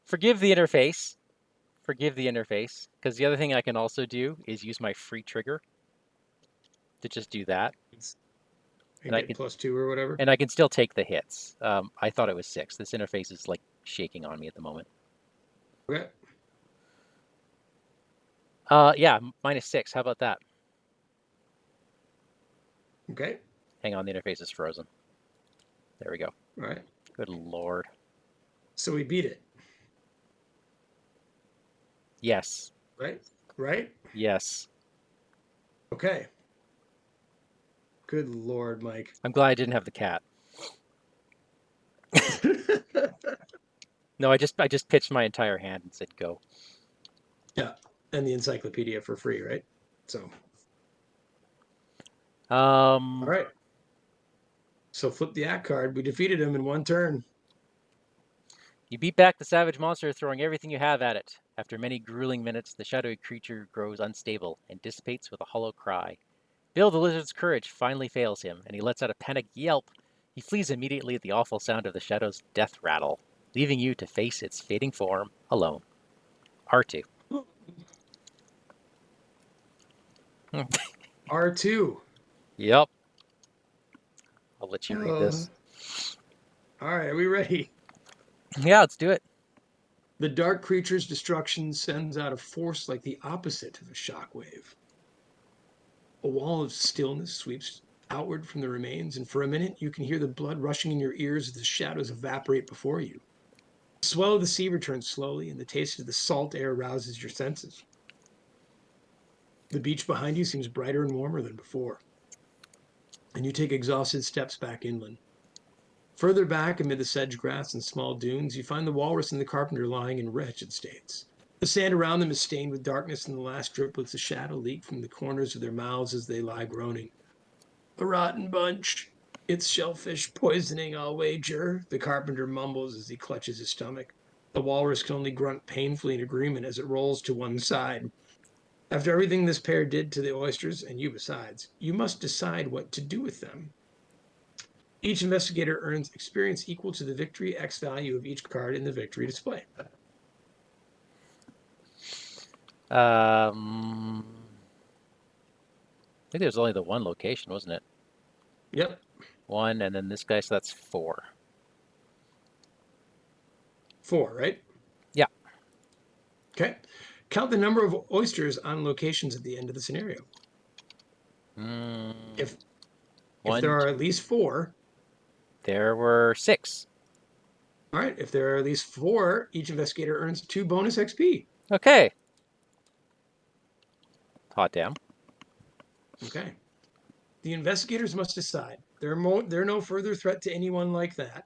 A: Forgive the interface. Forgive the interface. Because the other thing I can also do is use my free trigger to just do that.
B: And
A: I
B: get
A: can
B: +2 or whatever.
A: and I can still take the hits. I thought it was 6. This interface is like shaking on me at the moment.
B: Okay.
A: Yeah, -6. How about that?
B: Okay.
A: Hang on, the interface is frozen. There we go.
B: All right.
A: Good lord.
B: So we beat it.
A: Yes.
B: Right? Right?
A: Yes.
B: Okay. Good lord, Mike.
A: I'm glad I didn't have the cat. No, I just pitched my entire hand and said go.
B: Yeah. And the encyclopedia for free, right? So. All right. So flip the act card. We defeated him in 1 turn.
A: You beat back the savage monster, throwing everything you have at it. After many grueling minutes, the shadowy creature grows unstable and dissipates with a hollow cry. Bill the lizard's courage finally fails him, and he lets out a panicked yelp. He flees immediately at the awful sound of the shadow's death rattle, leaving you to face its fading form alone. R2.
B: R2.
A: Yep. I'll let you read this.
B: All right, are we ready?
A: Yeah, let's do it.
B: The dark creature's destruction sends out a force like the opposite of a shockwave. A wall of stillness sweeps outward from the remains, and for a minute you can hear the blood rushing in your ears as the shadows evaporate before you. The swell of the sea returns slowly, and the taste of the salt air rouses your senses. The beach behind you seems brighter and warmer than before, and you take exhausted steps back inland. Further back, amid the sedge grass and small dunes, you find the walrus and the carpenter lying in wretched states. The sand around them is stained with darkness, and the last driplets of shadow leak from the corners of their mouths as they lie groaning. A rotten bunch. It's shellfish poisoning, I'll wager, the carpenter mumbles as he clutches his stomach. The walrus can only grunt painfully in agreement as it rolls to one side. After everything this pair did to the oysters, and you besides, you must decide what to do with them. Each investigator earns experience equal to the victory X value of each card in the victory display.
A: I think there's only the one location, wasn't it?
B: Yep.
A: 1, and then this guy, so that's 4.
B: 4, right?
A: Yeah.
B: Okay. Count the number of oysters on locations at the end of the scenario. If there are at least 4.
A: There were 6.
B: All right. If there are at least 4, each investigator earns 2 bonus XP.
A: Okay. Hot damn.
B: Okay. The investigators must decide. They're no further threat to anyone like that.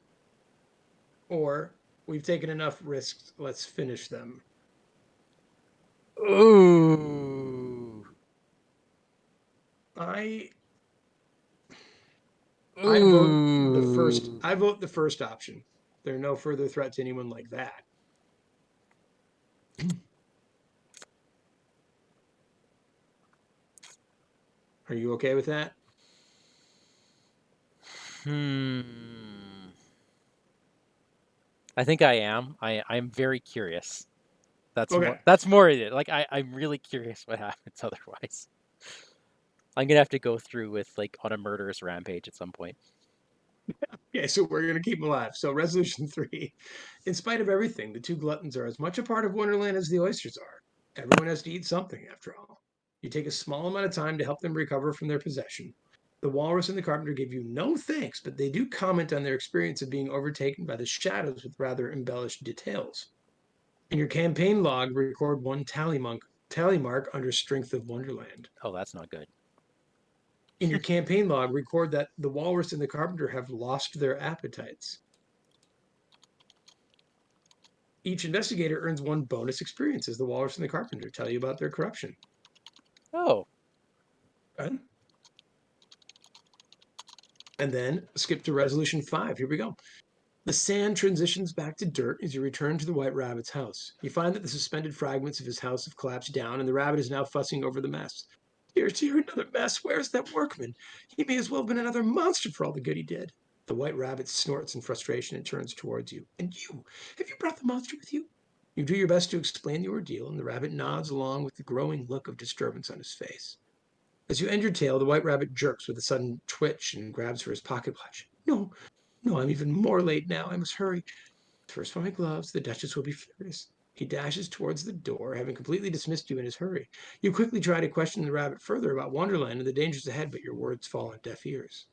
B: Or we've taken enough risks. Let's finish them.
A: Ooh.
B: I vote the first. I vote the first option. They're no further threat to anyone like that. Are you okay with that?
A: I think I am. I'm very curious. That's
B: okay.
A: That's more it. Like I'm really curious what happens otherwise. I'm gonna have to go through with like on a murderous rampage at some point.
B: Okay, so we're gonna keep them alive. So resolution 3. In spite of everything, the 2 gluttons are as much a part of Wonderland as the oysters are. Everyone has to eat something, after all. You take a small amount of time to help them recover from their possession. The walrus and the carpenter give you no thanks, but they do comment on their experience of being overtaken by the shadows with rather embellished details. In your campaign log, record 1 tally mark under Strength of Wonderland.
A: Oh, that's not good.
B: In your campaign log, record that the walrus and the carpenter have lost their appetites. Each investigator earns 1 bonus experience as the walrus and the carpenter tell you about their corruption.
A: Oh.
B: Okay. And then skip to resolution 5. Here we go. The sand transitions back to dirt as you return to the White Rabbit's house. You find that the suspended fragments of his house have collapsed down, and the rabbit is now fussing over the mess. Dear, another mess. Where's that workman? He may as well have been another monster for all the good he did. The White Rabbit snorts in frustration and turns towards you. And you, have you brought the monster with you? You do your best to explain the ordeal, and the rabbit nods along with the growing look of disturbance on his face. As you end your tale, the white rabbit jerks with a sudden twitch and grabs for his pocket watch. No, no, I'm even more late now. I must hurry. First for my gloves, the Duchess will be furious. He dashes towards the door, having completely dismissed you in his hurry. You quickly try to question the rabbit further about Wonderland and the dangers ahead, but your words fall on deaf ears.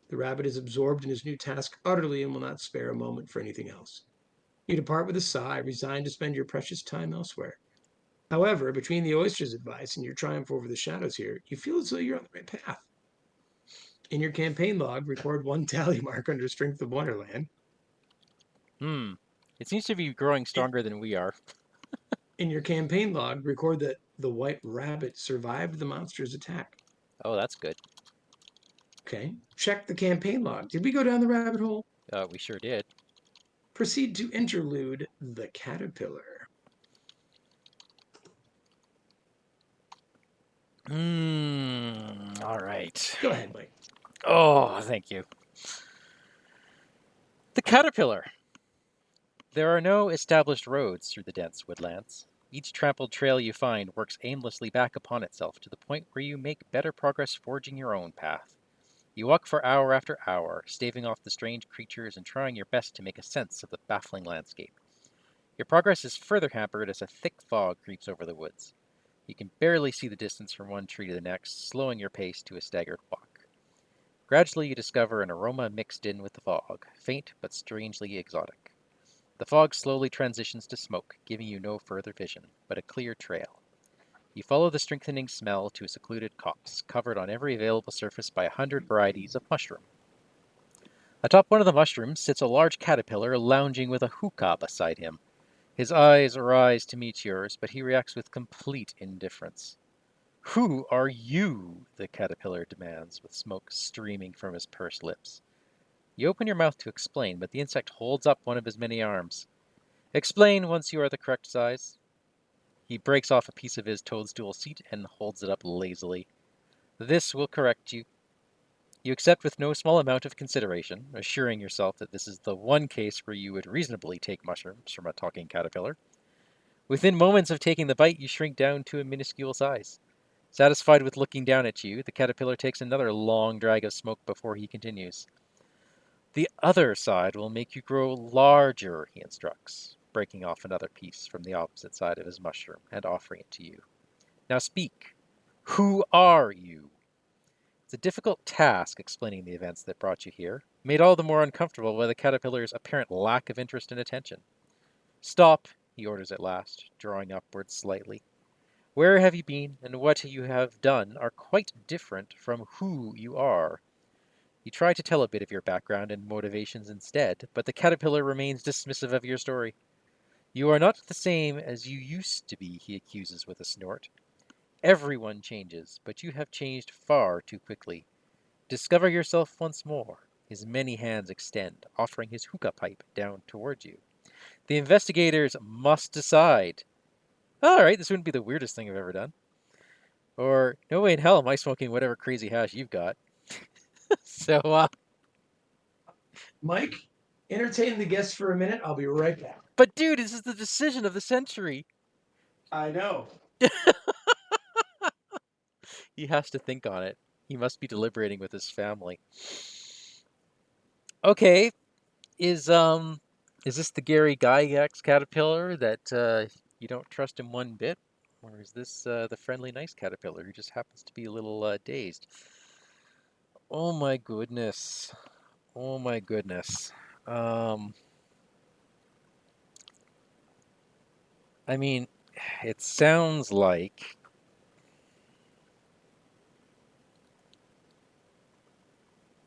B: The rabbit is absorbed in his new task utterly and will not spare a moment for anything else. You depart with a sigh, resigned to spend your precious time elsewhere. However, between the oyster's advice and your triumph over the shadows here, you feel as though you're on the right path. In your campaign log, record 1 tally mark under Strength of Wonderland.
A: It seems to be growing stronger than we are.
B: In your campaign log, record that the white rabbit survived the monster's attack.
A: Oh, that's good.
B: Okay. Check the campaign log. Did we go down the rabbit hole?
A: We sure did.
B: Proceed to Interlude the Caterpillar.
A: All right.
B: Go ahead, Mike.
A: Oh, thank you. The caterpillar. There are no established roads through the dense woodlands. Each trampled trail you find works aimlessly back upon itself to the point where you make better progress forging your own path. You walk for hour after hour, staving off the strange creatures and trying your best to make a sense of the baffling landscape. Your progress is further hampered as a thick fog creeps over the woods. You can barely see the distance from one tree to the next, slowing your pace to a staggered walk. Gradually you discover an aroma mixed in with the fog, faint but strangely exotic. The fog slowly transitions to smoke, giving you no further vision, but a clear trail. You follow the strengthening smell to a secluded copse, covered on every available surface by 100 varieties of mushroom. Atop one of the mushrooms sits a large caterpillar lounging with a hookah beside him. His eyes rise to meet yours, but he reacts with complete indifference. "Who are you?" the caterpillar demands, with smoke streaming from his pursed lips. You open your mouth to explain, but the insect holds up one of his many arms. "Explain once you are the correct size." He breaks off a piece of his toadstool seat and holds it up lazily. "This will correct you." You accept with no small amount of consideration, assuring yourself that this is the one case where you would reasonably take mushrooms from a talking caterpillar. Within moments of taking the bite, you shrink down to a minuscule size. Satisfied with looking down at you, the caterpillar takes another long drag of smoke before he continues. "The other side will make you grow larger," he instructs, breaking off another piece from the opposite side of his mushroom and offering it to you. "Now speak. Who are you?" It's a difficult task explaining the events that brought you here, made all the more uncomfortable by the caterpillar's apparent lack of interest and attention. "Stop," he orders at last, drawing upwards slightly. "Where have you been, and what you have done are quite different from who you are." You try to tell a bit of your background and motivations instead, but the caterpillar remains dismissive of your story. "You are not the same as you used to be," he accuses with a snort. "Everyone changes, but you have changed far too quickly. Discover yourself once more." His many hands extend, offering his hookah pipe down toward you. "The investigators must decide." "All right, this wouldn't be the weirdest thing I've ever done." Or, "No way in hell am I smoking whatever crazy hash you've got." So,
B: Mike, entertain the guests for a minute. I'll be right back.
A: but dude, this is the decision of the century.
B: I know.
A: He has to think on it. He must be deliberating with his family. Okay, is this the Gary Gygax caterpillar that you don't trust him one bit, or is this the friendly, nice caterpillar who just happens to be a little dazed? Oh my goodness! Oh my goodness! Um, I mean, it sounds like.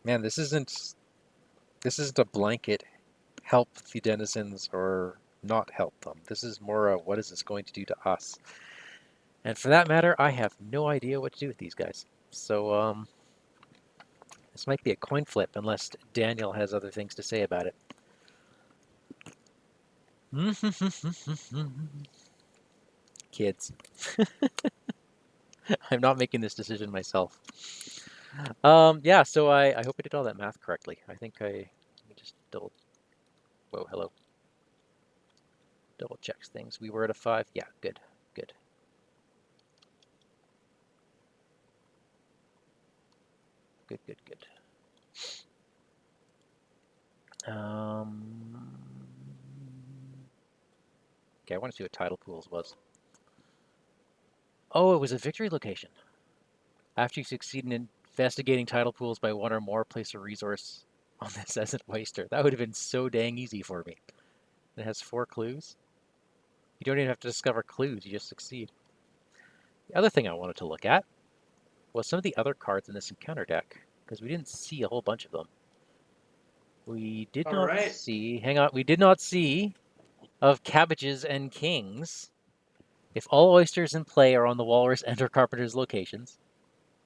A: Man, this isn't a blanket help the denizens or not help them. This is more a what is this going to do to us? And for that matter, I have no idea what to do with these guys. So this might be a coin flip unless Daniel has other things to say about it. Kids. I'm not making this decision myself. Yeah, so I hope I did all that math correctly. I think let me just double. Whoa, hello. Double checks things. We were at a 5. Yeah, good. Good. Good, good, good. Okay, I want to see what tidal pools was. Oh, it was a victory location. After you succeed in investigating tidal pools by one or more, place a resource on this as an oyster. That would have been so dang easy for me. It has 4 clues. You don't even have to discover clues, you just succeed. The other thing I wanted to look at was some of the other cards in this encounter deck, because we didn't see a whole bunch of them. We did
B: All
A: not
B: right.
A: see, hang on, we did not see of cabbages and kings. If all oysters in play are on the Walrus and or Carpenter's locations,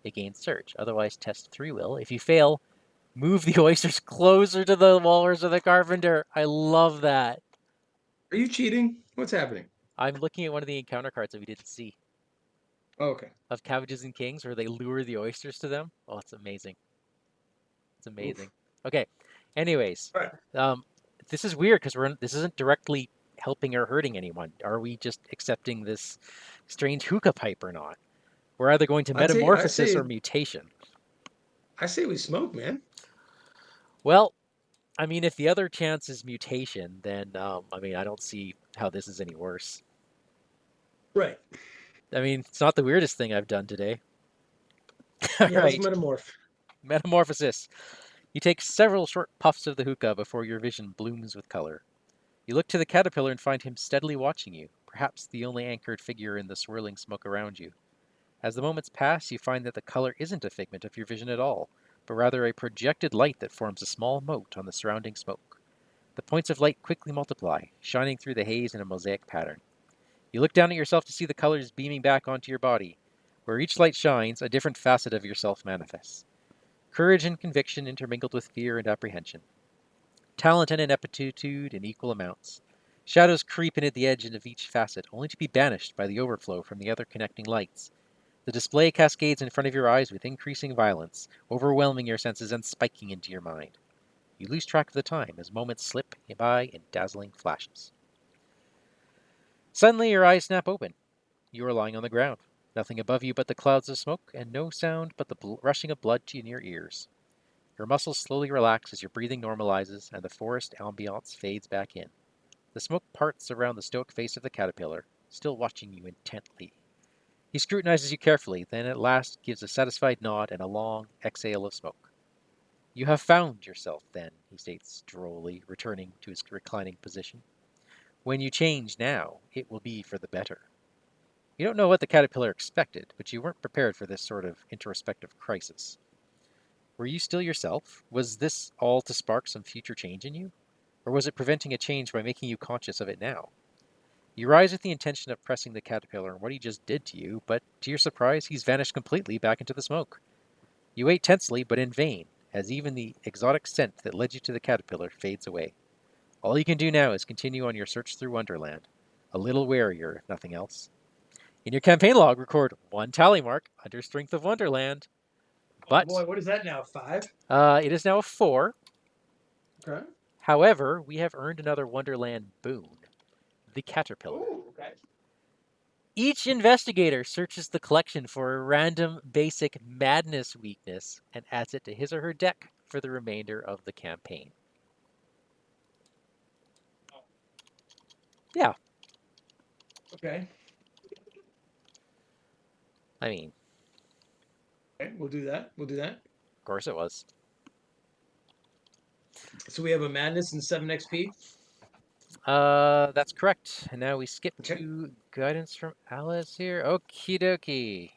A: it gains search. Otherwise, test 3 will. If you fail, move the oysters closer to the Walrus or the Carpenter. I love that.
B: Are you cheating? What's happening?
A: I'm looking at one of the encounter cards that we didn't see
B: Oh, okay.
A: of cabbages and kings where they lure the oysters to them. Oh, it's amazing. It's amazing.
B: Oof.
A: Okay. Anyways,
B: All right.
A: this is weird because this isn't directly helping or hurting anyone. Are we just accepting this strange hookah pipe or not? We're either going to metamorphosis or mutation.
B: I say we smoke, man.
A: Well, I mean, if the other chance is mutation, then I mean, I don't see how this is any worse.
B: Right.
A: I mean, it's not the weirdest thing I've done today. All
B: Yeah, let's
A: right,
B: metamorph.
A: metamorphosis. You take several short puffs of the hookah before your vision blooms with color. You look to the caterpillar and find him steadily watching you, perhaps the only anchored figure in the swirling smoke around you. As the moments pass, you find that the color isn't a figment of your vision at all, but rather a projected light that forms a small mote on the surrounding smoke. The points of light quickly multiply, shining through the haze in a mosaic pattern. You look down at yourself to see the colors beaming back onto your body. Where each light shines, a different facet of yourself manifests. Courage and conviction intermingled with fear and apprehension. Talent and ineptitude in equal amounts. Shadows creep in at the edge of each facet, only to be banished by the overflow from the other connecting lights. The display cascades in front of your eyes with increasing violence, overwhelming your senses and spiking into your mind. You lose track of the time as moments slip by in dazzling flashes. Suddenly, your eyes snap open. You are lying on the ground. Nothing above you but the clouds of smoke, and no sound but the rushing of blood in your ears. Your muscles slowly relax as your breathing normalizes and the forest ambiance fades back in. The smoke parts around the stoic face of the caterpillar, still watching you intently. He scrutinizes you carefully, then at last gives a satisfied nod and a long exhale of smoke. You have found yourself, then, he states drolly, returning to his reclining position. When you change now, it will be for the better. You don't know what the caterpillar expected, but you weren't prepared for this sort of introspective crisis. Were you still yourself? Was this all to spark some future change in you? Or was it preventing a change by making you conscious of it now? You rise with the intention of pressing the caterpillar on what he just did to you, but to your surprise, he's vanished completely back into the smoke. You wait tensely, but in vain, as even the exotic scent that led you to the caterpillar fades away. All you can do now is continue on your search through Wonderland, a little warier, if nothing else. In your campaign log, record 1 tally mark under Strength of Wonderland.
B: Oh
A: But
B: boy, what is that now? 5?
A: it is now a 4.
B: Okay.
A: However, we have earned another Wonderland boon, the caterpillar.
B: Ooh, okay.
A: Each investigator searches the collection for a random basic madness weakness and adds it to his or her deck for the remainder of the campaign. Yeah,
B: Okay.
A: I mean,
B: Okay, we'll do that. We'll do that.
A: of course it was.
B: So we have a madness and 7 XP.
A: That's correct. And now we skip
B: Okay.
A: to guidance from Alice here. Okie dokie.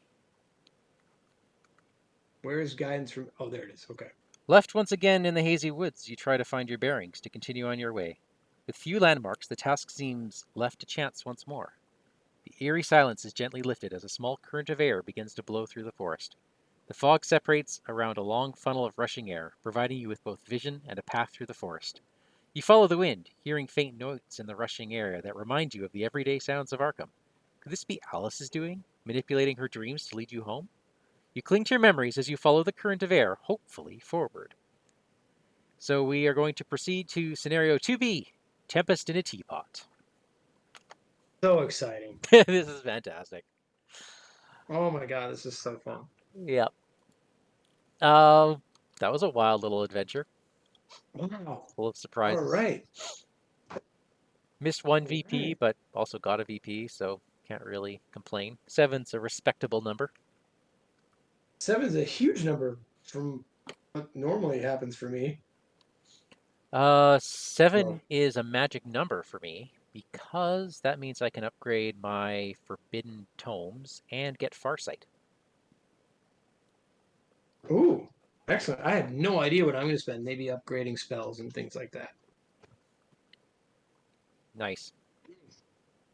B: Where is guidance from? Oh, there it is. Okay.
A: Left once again in the hazy woods, you try to find your bearings to continue on your way. With few landmarks, the task seems left to chance once more. The eerie silence is gently lifted as a small current of air begins to blow through the forest. The fog separates around a long funnel of rushing air, providing you with both vision and a path through the forest. You follow the wind, hearing faint notes in the rushing air that remind you of the everyday sounds of Arkham. Could this be Alice's doing, manipulating her dreams to lead you home? You cling to your memories as you follow the current of air, hopefully forward. So we are going to proceed to scenario 2B, Tempest in a Teapot.
B: So exciting.
A: This is fantastic.
B: Oh my god, this is so fun.
A: Yep. That was a wild little adventure,
B: Wow.
A: full of
B: All
A: surprises.
B: right.
A: Missed one
B: All
A: VP,
B: right.
A: but also got a VP, so can't really complain. 7's a respectable number.
B: 7's a huge number from what normally happens for me.
A: 7
B: Well,
A: is a magic number for me because that means I can upgrade my forbidden tomes and get Farsight.
B: ooh, excellent. I have no idea what I'm going to spend. Maybe upgrading spells and things like that.
A: Nice.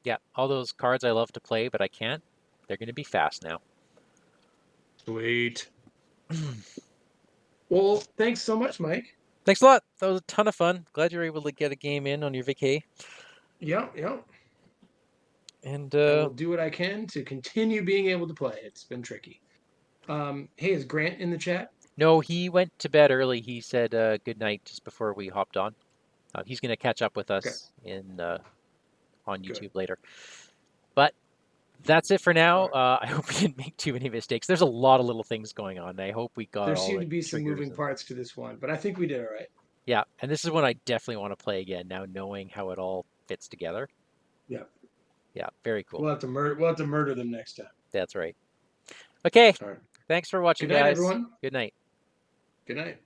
A: Yeah, all those cards I love to play, but I can't. They're going to be fast now.
B: Sweet. Well, thanks so much, Mike.
A: Thanks a lot. That was a ton of fun. Glad you were able to get a game in on your vacay.
B: Yep.
A: And
B: I will do what I can to continue being able to play. It's been tricky. Hey, is Grant in the chat?
A: no, he went to bed early. He said good night just before we hopped on. He's going to catch up with
B: Okay,
A: us in on
B: good.
A: YouTube later. But that's it for now.
B: All right.
A: I hope we didn't make too many mistakes. There's a lot of little things going on. I hope we got
B: There
A: all
B: seem
A: the
B: to be some
A: triggers.
B: moving parts to this one, but I think we did all right.
A: Yeah, and this is one I definitely want to play again now, knowing how it all fits together.
B: Yeah.
A: Yeah, very cool.
B: We'll have to murder. We'll have to murder them next time.
A: That's right. Okay,
B: All right.
A: thanks for watching,
B: Good night,
A: guys.
B: everyone.
A: Good night.
B: Good night.